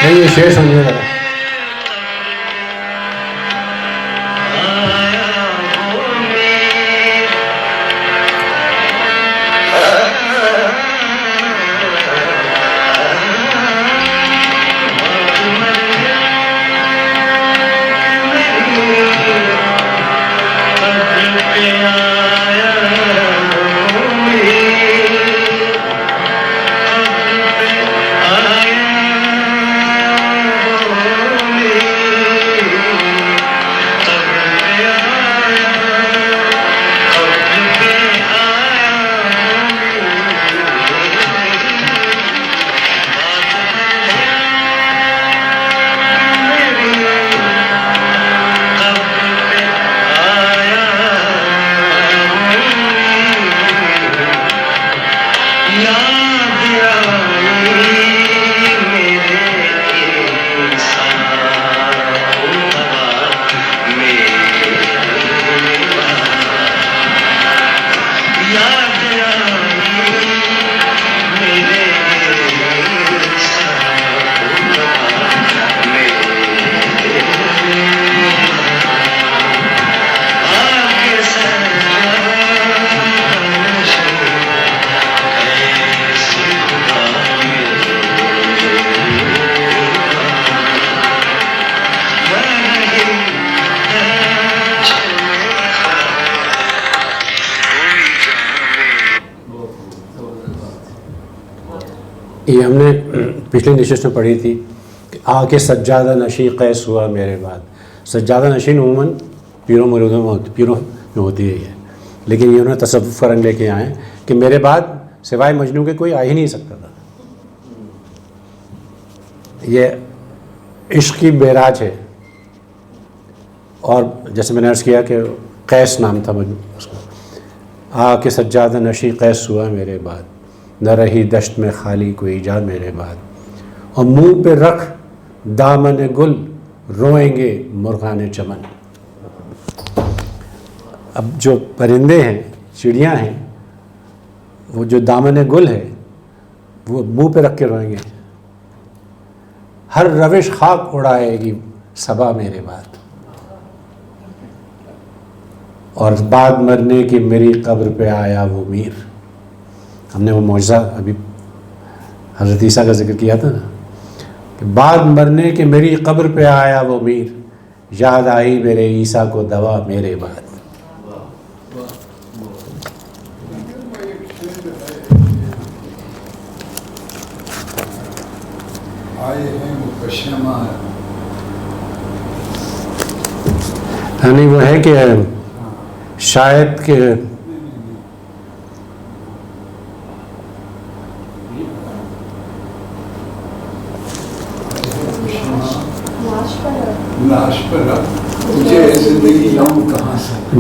یہ شعر سمجھے ذرا. یہ ہم نے پچھلی نشست میں پڑھی تھی کہ آ کے سجادہ نشیں قیس ہوا میرے بعد. سجادہ نشین عموماً پیروں میں ہوتی ہے یہ، لیکن یہ انہوں نے تصوف کا رنگ لے کے آئے کہ میرے بعد سوائے مجنوں کے کوئی آ ہی نہیں سکتا تھا. یہ عشق کی بیراج ہے. اور جیسے میں نے عرض کیا کہ قیس نام تھا اس کو. آ کے سجادہ نشیں قیس ہوا میرے بعد، نہ رہی دشت میں خالی کوئی جا میرے بعد. اور منہ پہ رکھ دامن گل روئیں گے مرغان چمن. اب جو پرندے ہیں، چڑیاں ہیں، وہ جو دامن گل ہے وہ منہ پہ رکھ کے روئیں گے. ہر روش خاک اڑائے گی صبا میرے بعد. اور بعد مرنے کی میری قبر پہ آیا وہ میر. ہم نے وہ معجزہ ابھی حضرت عیسیٰ کا ذکر کیا تھا نا کہ بعد مرنے کے میری قبر پہ آیا وہ میر، یاد آئی میرے عیسیٰ کو دوا میرے بعد. یعنی وہ ہے کہ شاید کہ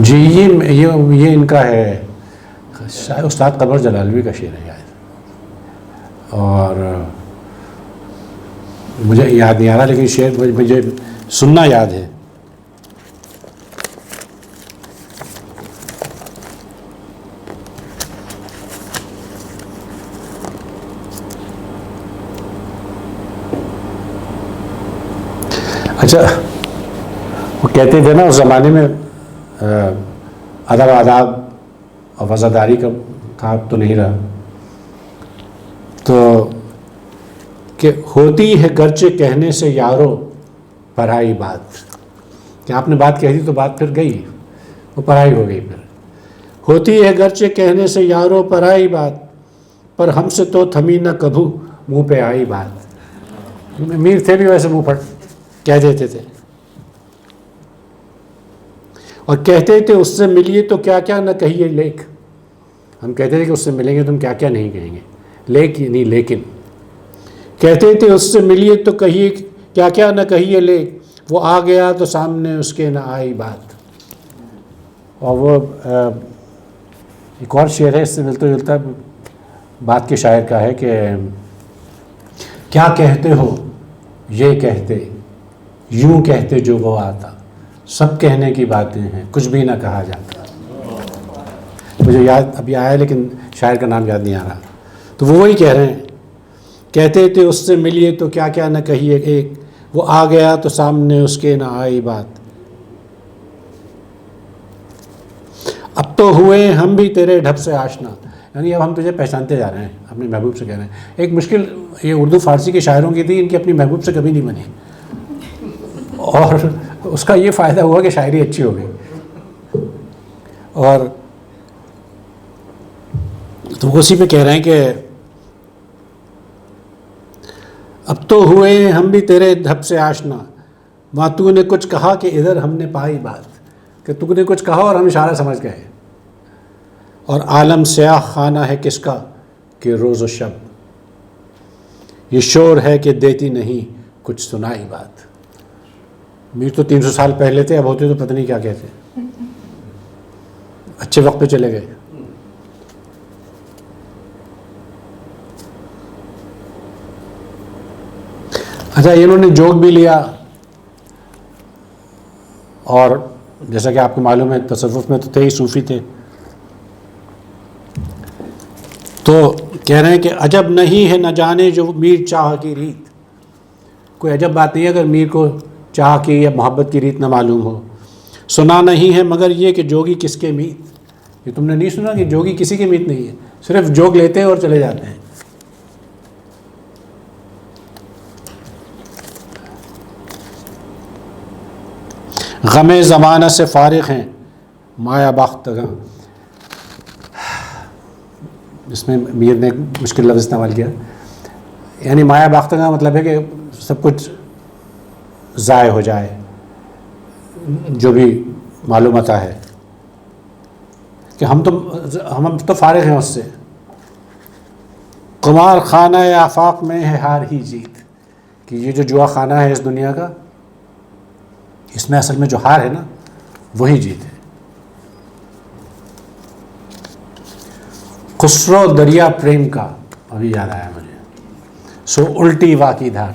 جی یہ ان کا ہے شاید استاد قمر جلالوی کا شعر ہے شاید، اور مجھے یاد نہیں آ رہا، لیکن شعر مجھے سننا یاد ہے. اچھا، وہ کہتے تھے نا اس زمانے میں ادب آداب اور وفاداری کا تھا، اب تو نہیں رہا، تو کہ ہوتی ہے گرچہ کہنے سے یارو پرائی بات، کہ آپ نے بات کہہ دی تو بات پھر گئی، وہ پرائی ہو گئی. پھر ہوتی ہے گرچہ کہنے سے یارو پرائی بات، پر ہم سے تو تھمی نہ کبھو منہ پہ آئی بات. میر تھے بھی ویسے منہ پھٹ کہہ دیتے تھے، اور کہتے تھے اس سے ملیے تو کیا کیا نہ کہیے لیک. ہم کہتے تھے کہ اس سے ملیں گے تو ہم کیا کیا نہیں کہیں گے، لیک نہیں لیکن. کہتے تھے اس سے ملیے تو کہیے کیا کیا نہ کہیے لیک، وہ آ گیا تو سامنے اس کے نہ آئی بات. اور وہ ایک اور شعر ہے اس سے ملتا جلتا بات کے شاعر کا ہے کہ کیا کہتے ہو یہ کہتے، یوں کہتے جو وہ آتا، سب کہنے کی باتیں ہیں کچھ بھی نہ کہا جاتا. مجھے یاد ابھی آیا لیکن شاعر کا نام یاد نہیں آ رہا. تو وہ وہی کہہ رہے ہیں، کہتے تھے اس سے ملیے تو کیا کیا نہ کہیے ایک، وہ آ گیا تو سامنے اس کے نہ آئی بات. اب تو ہوئے ہم بھی تیرے ڈھب سے آشنا، یعنی اب ہم تجھے پہچانتے جا رہے ہیں، اپنے محبوب سے کہہ رہے ہیں. ایک مشکل یہ اردو فارسی کے شاعروں کی تھی، ان کی اپنی محبوب سے کبھی نہیں بنی، اور اس کا یہ فائدہ ہوا کہ شاعری اچھی ہو گئی. اور تو اسی پہ کہہ رہے ہیں کہ اب تو ہوئے ہم بھی تیرے ڈھب سے آشنا، وہاں تو نے کچھ کہا کہ ادھر ہم نے پائی بات، کہ تو نے کچھ کہا اور ہم اشارہ سمجھ گئے. اور عالم سیاہ خانہ ہے کس کا کہ روز و شب، یہ شور ہے کہ دیتی نہیں کچھ سنائی بات. میر تو 300 سال پہلے تھے، اب ہوتے تو پتہ نہیں کیا کہتے، اچھے وقت پہ چلے گئے. اچھا، انہوں نے جوگ بھی لیا، اور جیسا کہ آپ کو معلوم ہے تصوف میں تو تھے ہی، صوفی تھے. تو کہہ رہے ہیں کہ عجب نہیں ہے نہ جانے جو میر چاہ کی ریت. کوئی عجب بات نہیں ہے اگر میر کو چاہ کی یا محبت کی ریت نہ معلوم ہو. سنا نہیں ہے مگر یہ کہ جوگی کس کے میت. یہ تم نے نہیں سنا کہ جوگی کسی کے میت نہیں ہے، صرف جوگ لیتے ہیں اور چلے جاتے ہیں. غم زمانہ سے فارغ ہیں مایا باختگاں. اس میں میر نے ایک مشکل لفظ استعمال کیا، یعنی مایا باختگاں مطلب ہے کہ سب کچھ ضائع ہو جائے، جو بھی معلومات ہے، کہ ہم تو فارغ ہیں اس سے. قمار خانہ آفاق میں ہے ہار ہی جیت، کہ یہ جو جوا خانہ ہے اس دنیا کا، اس میں اصل میں جو ہار ہے نا وہی جیت ہے. خسرو دریا پریم کا، ابھی یاد آیا مجھے، سو الٹی واقعی دھار.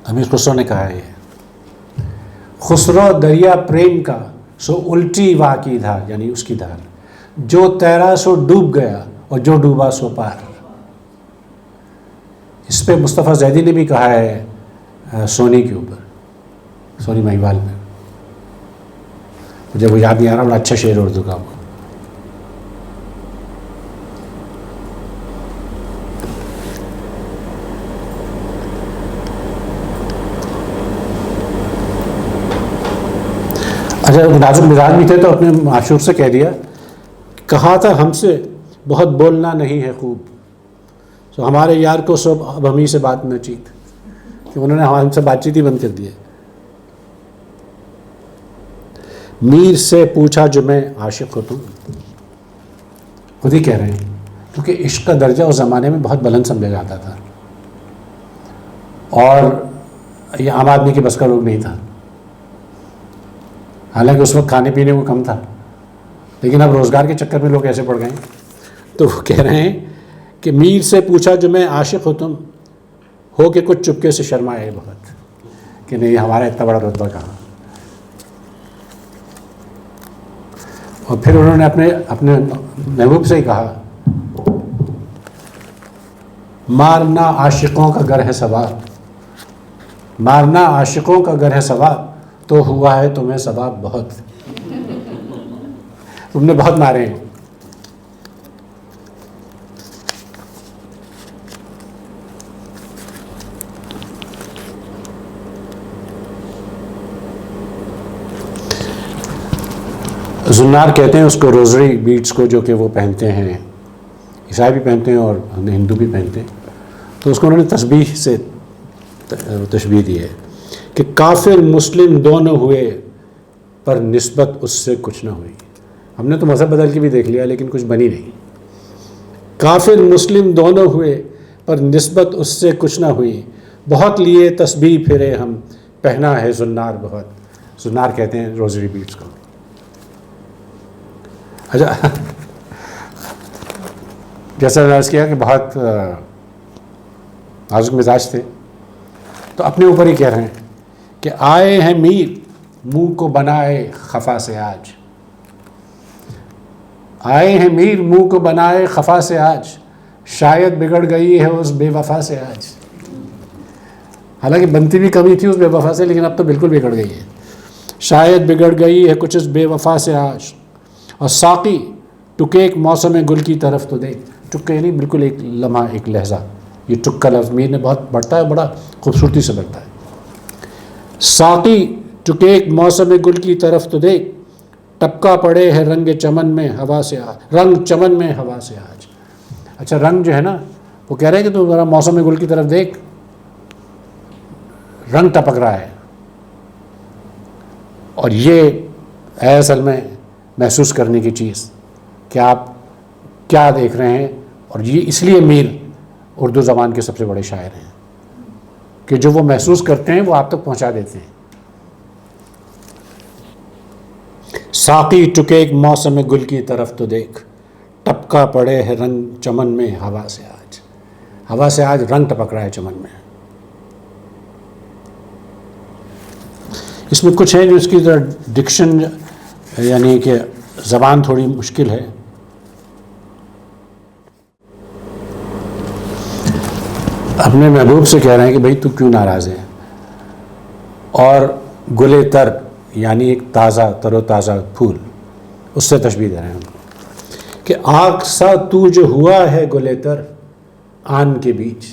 امیر خسرو نے کہا ہے یہ، خسرو دریا پریم کا سو الٹی واقعی دھار، یعنی اس کی دھار، جو تیرا سو ڈوب گیا اور جو ڈوبا سو پار. اس پہ مصطفیٰ زیدی نے بھی کہا ہے سونی کے اوپر، سونی مہیوال میں، مجھے وہ یاد نہیں آ رہا، بڑا اچھا شعر اردو کا وہ. اچھا، نازک مزاج بھی تھے تو اپنے معشوق سے کہہ دیا، کہا تھا ہم سے بہت بولنا نہیں ہے خوب، تو ہمارے یار کو سب اب ہم ہی سے بات نہ چیت، کہ انہوں نے ہم سے بات چیت ہی بند کر دی ہے. میر سے پوچھا جو میں عاشق ہو تم، خود ہی کہہ رہے ہیں، کیونکہ عشق کا درجہ اس زمانے میں بہت بلند سمجھا جاتا تھا، اور یہ عام آدمی کے بس کا روگ نہیں تھا. حالانکہ اس وقت کھانے پینے کو کم تھا، لیکن اب روزگار کے چکر میں لوگ ایسے پڑ گئے ہیں، تو وہ کہہ رہے ہیں کہ میر سے پوچھا جو میں عاشق ہو تم ہو کہ کچھ چپکے سے شرمائے بہت، کہ نہیں ہمارا اتنا بڑا رتبہ کہاں. اور پھر انہوں نے اپنے محبوب سے ہی کہا مارنا عاشقوں کا گر ہے ثواب، مارنا عاشقوں کا گر ہے ثواب تو ہوا ہے تمہیں ثواب بہت. تم نے بہت مارے ہیں. زنار کہتے ہیں اس کو روزری بیٹس کو، جو کہ وہ پہنتے ہیں، عیسائی بھی پہنتے ہیں اور ہندو بھی پہنتے ہیں. تو اس کو انہوں نے تسبیح سے تشبیہ دی ہے کہ کافر مسلم دونوں ہوئے پر نسبت اس سے کچھ نہ ہوئی. ہم نے تو مذہب بدل کے بھی دیکھ لیا لیکن کچھ بنی نہیں. کافر مسلم دونوں ہوئے پر نسبت اس سے کچھ نہ ہوئی، بہت لیے تسبیح پھرے ہم پہنا ہے زنار بہت. زنار کہتے ہیں روزری بیٹس کو. اچھا، جیسا عرض کیا کہ بہت نازک مزاج تھے، تو اپنے اوپر ہی کہہ رہے ہیں کہ آئے ہیں میر منہ کو بنائے خفا سے آج، آئے ہیں میر منہ کو بنائے خفا سے آج، شاید بگڑ گئی ہے اس بے وفا سے آج. حالانکہ بنتی بھی کمی تھی اس بے وفا سے، لیکن اب تو بالکل بگڑ گئی ہے. شاید بگڑ گئی ہے کچھ اس بے وفا سے آج، اور ساقی ٹکے ایک موسم گل کی طرف تو دیکھ. ٹکے یعنی بالکل ایک لمحہ، ایک لہجہ. یہ ٹک کا لفظ میر نے بہت بڑھتا ہے، بڑا خوبصورتی سے بڑھتا ہے. ساقی ٹکے ایک موسم گل کی طرف تو دیکھ، ٹپکا پڑے ہے رنگ چمن میں ہوا سے آج، رنگ چمن میں ہوا سے آج. اچھا، رنگ جو ہے نا، وہ کہہ رہے ہیں کہ تو ذرا موسم گل کی طرف دیکھ، رنگ ٹپک رہا ہے. اور یہ ہے اصل میں محسوس کرنے کی چیز کہ آپ کیا دیکھ رہے ہیں. اور یہ اس لیے میر اردو زبان کے سب سے بڑے شاعر ہیں کہ جو وہ محسوس کرتے ہیں وہ آپ تک پہنچا دیتے ہیں. ساقی ٹکے ایک موسم گل کی طرف تو دیکھ، ٹپکا پڑے ہے رنگ چمن میں ہوا سے آج. ہوا سے آج رنگ ٹپک رہا ہے چمن میں. اس میں کچھ ہے جو اس کی ڈکشن یعنی کہ زبان تھوڑی مشکل ہے. اپنے محبوب سے کہہ رہے ہیں کہ بھئی تو کیوں ناراض ہے، اور گلے تر یعنی ایک تازہ تر و تازہ پھول، اس سے تشبیہ دے رہے ہیں ہم کو کہ آگ سا تو جو ہوا ہے گلے تر آن کے بیچ.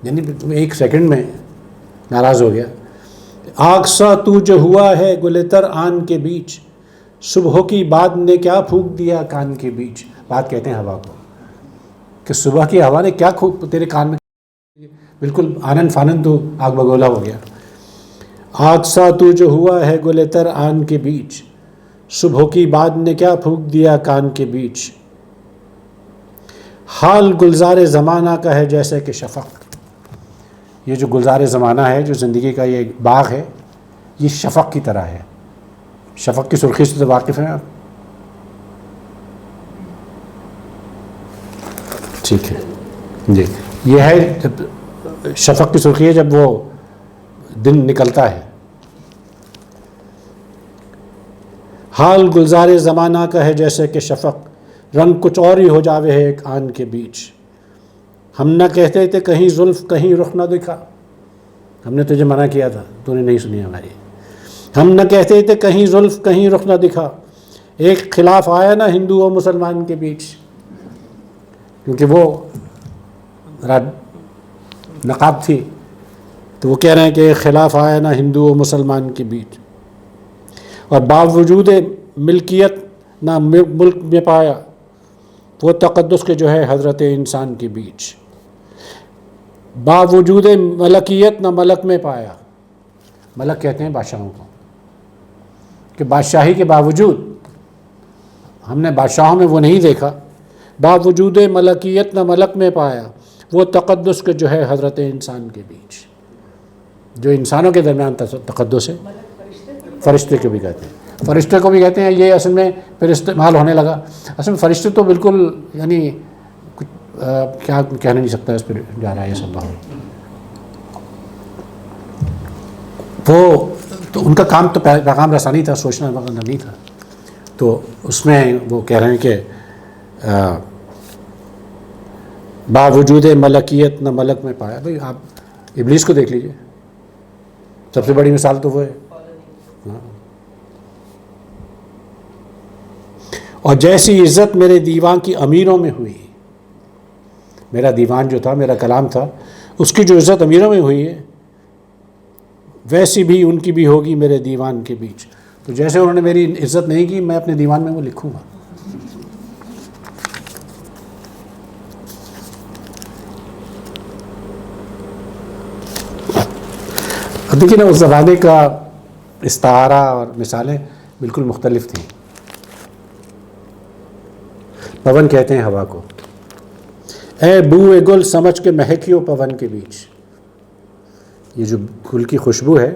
یعنی تم ایک سیکنڈ میں ناراض ہو گیا. آگ سا تو جو ہوا ہے گلے تر آن کے بیچ، صبح کی باد نے کیا پھونک دیا کان کے بیچ. بات کہتے ہیں ہوا کو، کہ صبح کی ہوا نے کیا تیرے کان میں، بالکل آنن فانن تو آگ بگولا ہو گیا. آگ سا تو جو ہوا ہے گلے تر آن کے بیچ، صبح کی باد نے کیا پھونک دیا کان کے بیچ. حال گلزار زمانہ کا ہے جیسے کہ شفق. یہ جو گلزار زمانہ ہے، جو زندگی کا یہ باغ ہے، یہ شفق کی طرح ہے. شفق کی سرخی سے تو واقف ہیں آپ؟ ٹھیک ہے جی. یہ ہے شفق کی سرخی ہے جب وہ دن نکلتا ہے. حال گلزار زمانہ کا ہے جیسے کہ شفق، رنگ کچھ اور ہی ہو جاوے ہے ایک آن کے بیچ. ہم نہ کہتے تھے کہیں زلف کہیں رخ نہ دکھا. ہم نے تجھے منع کیا تھا، تو نے نہیں سنی ہماری. ہم نہ کہتے تھے کہیں زلف کہیں رخ نہ دکھا، ایک خلاف آیا نہ ہندو و مسلمان کے بیچ. کیونکہ وہ نقاب تھی، تو وہ کہہ رہے ہیں کہ ایک خلاف آیا نہ ہندو و مسلمان کے بیچ، اور باوجود ملکیت نہ ملک میں پایا وہ تقدس کے جو ہے حضرت انسان کے بیچ. باوجود ملکیت نہ ملک میں پایا. ملک کہتے ہیں بادشاہوں کو، کہ بادشاہی کے باوجود ہم نے بادشاہوں میں وہ نہیں دیکھا. باوجود ملکیت نہ ملک میں پایا وہ تقدس کے جو ہے حضرت انسان کے بیچ. جو انسانوں کے درمیان تقدس ہے، فرشتے کو بھی کہتے ہیں. فرشتے کو بھی کہتے ہیں یہ اصل میں پھر استعمال ہونے لگا. اصل میں فرشتے تو بالکل یعنی کچھ کیا کہہ نہیں سکتا اس پہ جا رہا ہے یہ سب. وہ تو ان کا کام تو پیغام رسانی تھا, سوچنا وغیرہ نہیں تھا. تو اس میں وہ کہہ رہے ہیں کہ باوجود ملکیت نہ ملک میں پایا. بھائی آپ ابلیس کو دیکھ لیجئے, سب سے بڑی مثال تو وہ ہے. اور جیسی عزت میرے دیوان کی امیروں میں ہوئی, میرا دیوان جو تھا, میرا کلام تھا, اس کی جو عزت امیروں میں ہوئی ہے ویسی بھی ان کی بھی ہوگی میرے دیوان کے بیچ. تو جیسے انہوں نے میری عزت نہیں کی, میں اپنے دیوان میں وہ لکھوں گا. دیکھیے نا, اس زمانے کا استعارہ اور مثالیں بالکل مختلف تھیں. پون کہتے ہیں ہوا کو, اے بوئے گل سمجھ کے مہکیو پون کے بیچ. یہ جو گل کی خوشبو ہے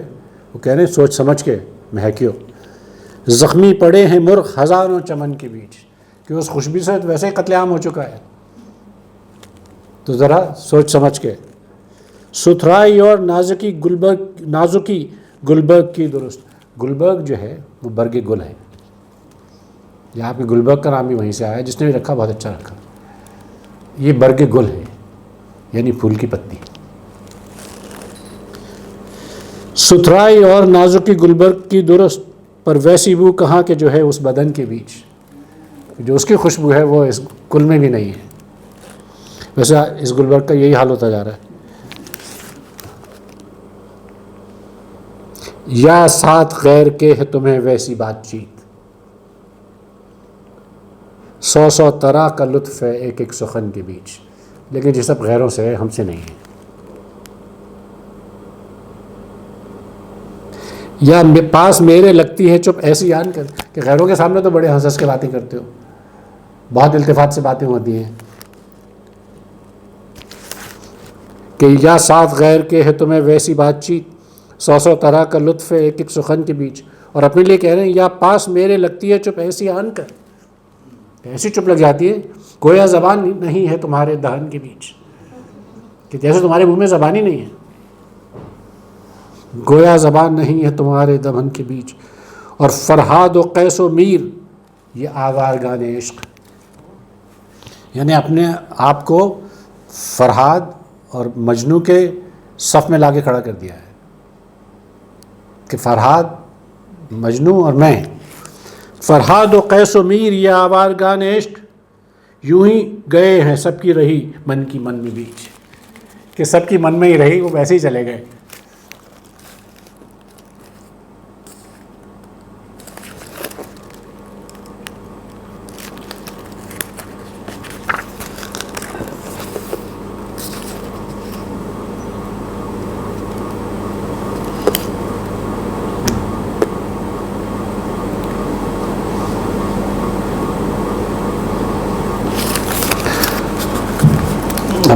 وہ کہہ رہے ہیں سوچ سمجھ کے مہکیو. زخمی پڑے ہیں مرغ ہزاروں چمن کے بیچ, کہ اس خوشبو سے ویسے ہی قتل عام ہو چکا ہے, تو ذرا سوچ سمجھ کے. ستھرائی اور نازکی گلبرگ کی درست. گلبرگ جو ہے وہ برگ گل ہے. یہاں پہ گلبرگ کا نام بھی وہیں سے آیا, جس نے بھی رکھا بہت اچھا رکھا. یہ برگ گل ہے یعنی پھول کی پتی. ستھرائی اور نازکی گلبرگ کی درست, پر ویسی بو کہاں کہ جو ہے اس بدن کے بیچ. جو اس کی خوشبو ہے وہ اس گل میں بھی نہیں ہے. ویسے اس گلبرگ کا یہی حال ہوتا جا رہا ہے. یا ساتھ غیر کے ہے تمہیں ویسی بات چیت, 100 طرح کا لطف ہے ایک ایک سخن کے بیچ. لیکن یہ سب غیروں سے ہے, ہم سے نہیں ہے. یا پاس میرے لگتی ہے چپ ایسی آن کر, کہ غیروں کے سامنے تو بڑے ہنس ہنس کے باتیں کرتے ہو, بہت التفات سے باتیں ہوتی ہیں. کہ یا ساتھ غیر کے ہے تمہیں ویسی بات چیت, 100 طرح کا لطف ہے ایک ایک سخن کے بیچ. اور اپنے لیے کہہ رہے ہیں یا پاس میرے لگتی ہے چپ ایسی آن کر, ایسی چپ لگ جاتی ہے گویا زبان نہیں ہے تمہارے دہن کے بیچ, کہ جیسے تمہارے منہ میں زبان ہی نہیں ہے. گویا زبان نہیں ہے تمہارے دہن کے بیچ. اور فرہاد و قیس و میر یہ آوارگان عشق, یعنی اپنے آپ کو فرہاد اور مجنو کے صف میں لا کے کھڑا کر دیا ہے, کہ فرہاد مجنو اور میں. فرہاد و قیس و میر یہ آوارگان عشق, یوں ہی گئے ہیں سب کی رہی من کی من میں بیچ, کہ سب کی من میں ہی رہی, وہ ویسے ہی چلے گئے.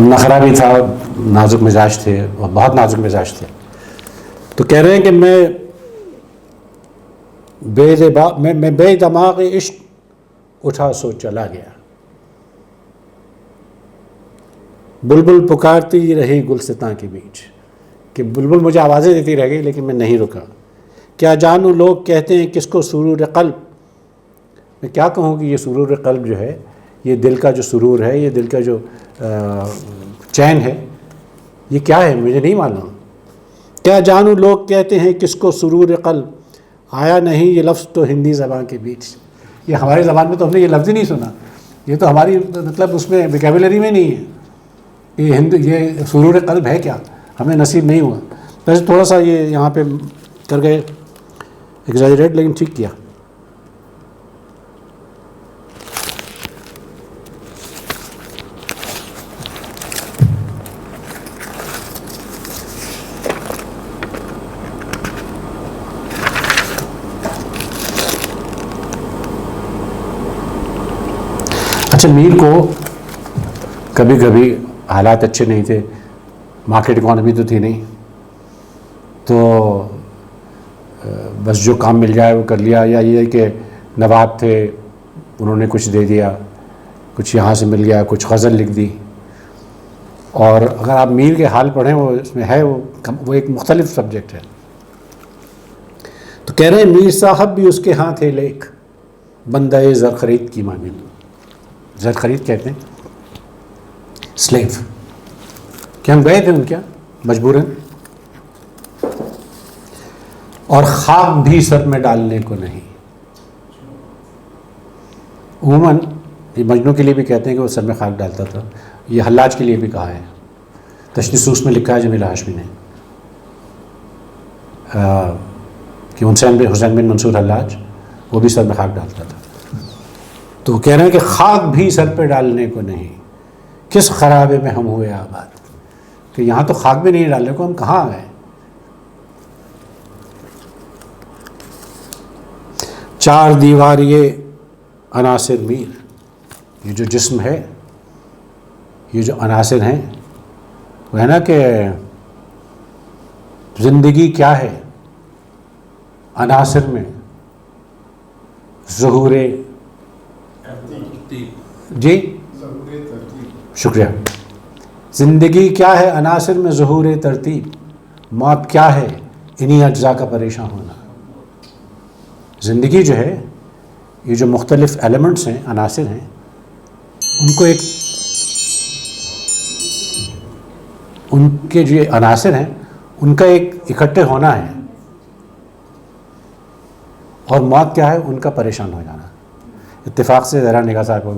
نخرا بھی تھا, نازک مزاج تھے, اور بہت نازک مزاج تھے. تو کہہ رہے ہیں کہ میں بے دماغ عشق اٹھا سو چلا گیا. بلبل پکارتی رہی گلستاں کے بیچ, کہ بلبل مجھے آوازیں دیتی رہ گئی لیکن میں نہیں رکا. کیا جانوں لوگ کہتے ہیں کس کو سرور قلب, میں کیا کہوں کہ یہ سرور قلب جو ہے, یہ دل کا جو سرور ہے, یہ دل کا جو چین ہے, یہ کیا ہے مجھے نہیں معلوم. کیا جانوں لوگ کہتے ہیں کس کو سرور قلب, آیا نہیں یہ لفظ تو ہندی زبان کے بیچ. یہ ہماری زبان میں تو ہم نے یہ لفظ ہی نہیں سنا, یہ تو ہماری مطلب اس میں ویکیبلری میں نہیں ہے. یہ سرور قلب ہے کیا, ہمیں نصیب نہیں ہوا. ویسے تھوڑا سا یہ یہاں پہ کر گئے ایگزیجریٹ, لیکن ٹھیک کیا. اچھا, میر کو کبھی کبھی حالات اچھے نہیں تھے, مارکیٹ اکانومی تو تھی نہیں, تو بس جو کام مل جائے وہ کر لیا، یا یہ کہ نواب تھے انہوں نے کچھ دے دیا، کچھ یہاں سے مل گیا، کچھ غزل لکھ دی. اور اگر آپ میر کے حال پڑھیں وہ اس میں ہے، وہ ایک مختلف سبجیکٹ ہے. تو کہہ رہے ہیں میر صاحب بھی اس کے ہاں تھے لیک، بندہ زر خرید کی مانند. زر خرید کہتے ہیں سلیو، کہ ہم گئے تھے ان کے مجبوراً، اور خاک بھی سر میں ڈالنے کو نہیں. عموماً یہ مجنوں کے لیے بھی کہتے ہیں کہ وہ سر میں خاک ڈالتا تھا، یہ حلاج کے لیے بھی کہا ہے. تشنیسوس میں لکھا ہے جمیل ہاشمی نے کہ حسین بن منصور حلاج وہ بھی سر میں خاک ڈالتا تھا. تو کہہ رہے ہیں کہ خاک بھی سر پہ ڈالنے کو نہیں، کس خرابے میں ہم ہوئے آباد، کہ یہاں تو خاک بھی نہیں ڈالنے کو، ہم کہاں آ گئے. چار دیوار یہ عناصر میر، یہ جو جسم ہے، یہ جو عناصر ہیں، وہ ہے نا کہ زندگی کیا ہے، عناصر میں ظہور، جی شکریہ، زندگی کیا ہے عناصر میں ظہور ترتیب، موت کیا ہے انہی اجزاء کا پریشان ہونا. زندگی جو ہے، یہ جو مختلف ایلیمنٹس ہیں، عناصر ہیں، ان کے جو عناصر ہیں ان کا ایک اکٹھے ہونا ہے، اور موت کیا ہے ان کا پریشان ہو جانا. اتفاق سے ذرا نگاہ صاحب کو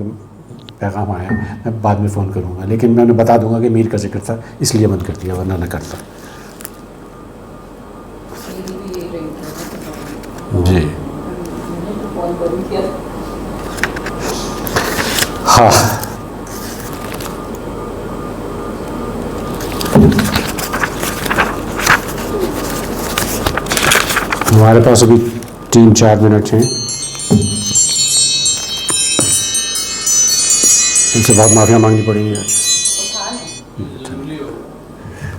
پیغام آیا، میں بعد میں فون کروں گا، لیکن میں انہیں بتا دوں گا کہ میر کا ذکر تھا اس لیے بند کر دیا، ورنہ نہ کرتا. جی ہاں، ہمارے پاس ابھی 3-4 منٹ ہیں، ان سے بہت معافیاں مانگنی پڑیں گی آج.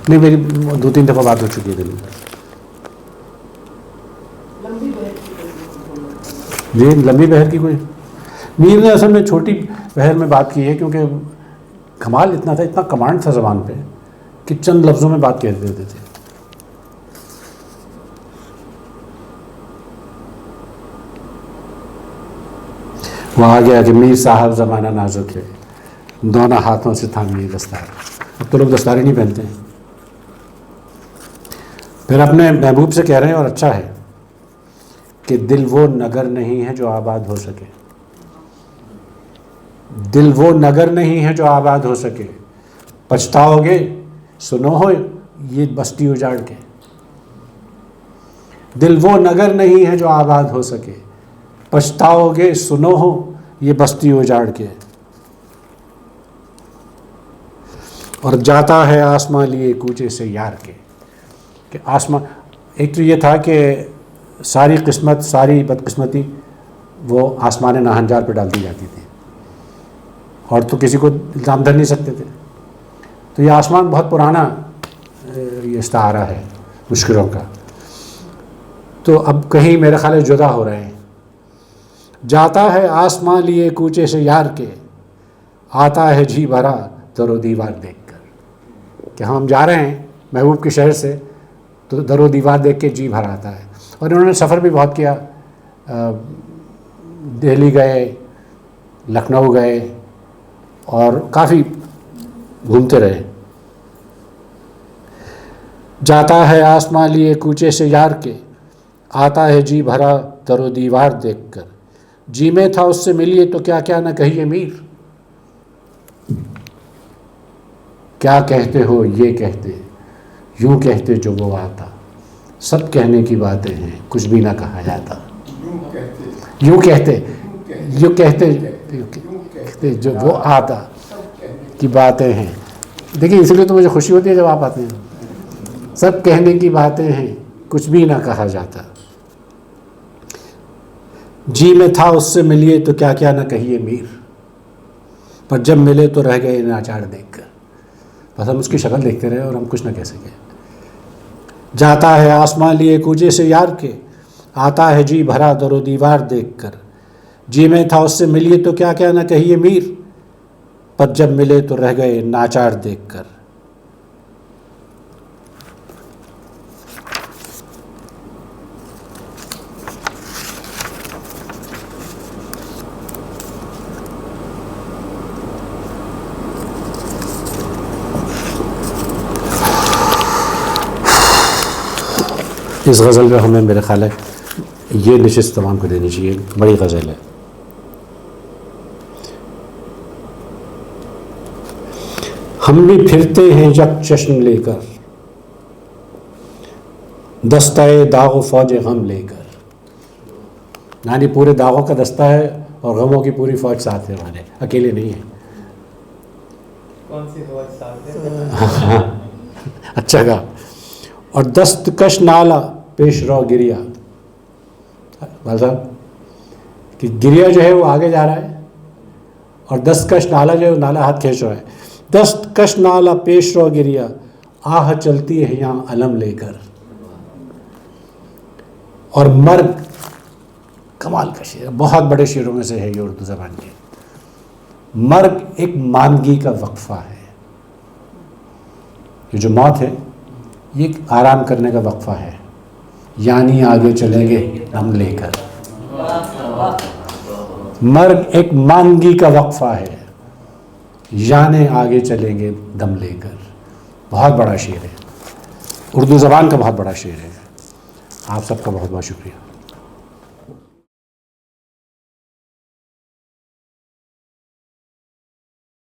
نہیں، میری 2-3 دفعہ بات ہو چکی ہے دل میں. جی لمبی بہر کی کوئی، میر نے اصل میں چھوٹی بہر میں بات کی ہے، کیونکہ کمال اتنا تھا، اتنا کمانڈ تھا زبان پہ کہ چند لفظوں میں بات کہہ دیتے تھے. وہاں گیا کہ میر صاحب زمانہ نازک ہے، دونوں ہاتھوں سے تھامیے دستار. اب تو لوگ دستاریں نہیں پہنتے ہیں. پھر اپنے محبوب سے کہہ رہے ہیں، اور اچھا ہے کہ دل وہ نگر نہیں ہے جو آباد ہو سکے، دل وہ نگر نہیں ہے جو آباد ہو سکے، پچھتاؤ گے سنو ہو یہ بستی اجاڑ کے. دل وہ نگر نہیں ہے جو آباد ہو سکے، پچھتاؤ گے سنو ہو یہ بستی اجاڑ کے. اور جاتا ہے آسمان لیے کوچے سے یار کے، کہ آسمان، ایک تو یہ تھا کہ ساری قسمت، ساری بدقسمتی وہ آسمان ناہنجار پہ ڈال دی جاتی تھی، اور تو کسی کو الزام دھر نہیں سکتے تھے. تو یہ آسمان بہت پرانا یہ استعارہ ہے مشکلوں کا. تو اب کہیں میرے خیال جدا ہو رہے ہیں. جاتا ہے آسمان لیے کوچے سے یار کے، آتا ہے جی بھرا در و دیوار دیکھ کر. کہ ہم جا رہے ہیں محبوب کے شہر سے، تو در و دیوار دیکھ کے جی بھر آتا ہے. اور انہوں نے سفر بھی بہت کیا، دہلی گئے، لکھنؤ گئے، اور کافی گھومتے رہے. جاتا ہے آسمان لیے کوچے سے یار کے، آتا ہے جی بھرا در و دیوار دیکھ کر. جی میں تھا اس سے ملیے تو کیا کیا نہ کہیے میر. کیا کہتے ہو یہ کہتے، یوں کہتے جو وہ آتا. سب کہنے کی باتیں ہیں کچھ بھی نہ کہا جاتا. یوں کہتے جو وہ آتا کی باتیں ہیں. دیکھیں اس لیے تو مجھے خوشی ہوتی ہے جب آپ آتے ہیں. سب کہنے کی باتیں ہیں کچھ بھی نہ کہا جاتا. جی میں تھا اس سے ملیے تو کیا کیا نہ کہیے میر، پر جب ملے تو رہ گئے ناچار دیکھ کر. بس ہم اس کی شکل دیکھتے رہے اور ہم کچھ نہ کہہ سکے. جاتا ہے آسمان لیے کوچے سے یار کے، آتا ہے جی بھرا در و دیوار دیکھ کر، جی میں تھا اس سے ملیے تو کیا کیا نہ کہیے میر، پر جب ملے تو رہ گئے ناچار دیکھ کر۔ اس غزل میں ہمیں میرے خیال ہے یہ نشست تمام کو دینی چاہیے، بڑی غزل ہے۔ ہم بھی پھرتے ہیں یک چشم لے کر، دستہ داغ و فوج غم لے کر، یعنی پورے داغوں کا دستہ ہے اور غموں کی پوری فوج ساتھ ہے، ہمارے اکیلے نہیں ہیں۔ کون سی فوج ساتھ ہے؟ اچھا کہا۔ اور دستکش نالا پیش رو گریا، بھائی صاحب کہ گریا جو ہے وہ آگے جا رہا ہے اور دستکش نالا جو ہے وہ نالا ہاتھ کھینچ رہا ہے۔ دستکش نالا پیش رو گریا، آہ چلتی ہے یہاں علم لے کر۔ اور مرگ کمال کا شعر، بہت بڑے شعروں میں سے ہے یہ اردو زبان کے۔ مرگ ایک ماندگی کا وقفہ ہے، یہ جو موت ہے یہ ایک آرام کرنے کا وقفہ ہے، یعنی آگے چلیں گے دم لے کر۔ مرگ ایک ماندگی کا وقفہ ہے، یعنی آگے چلیں گے دم لے کر۔ بہت بڑا شعر ہے، اردو زبان کا بہت بڑا شعر ہے۔ آپ سب کا بہت بہت شکریہ۔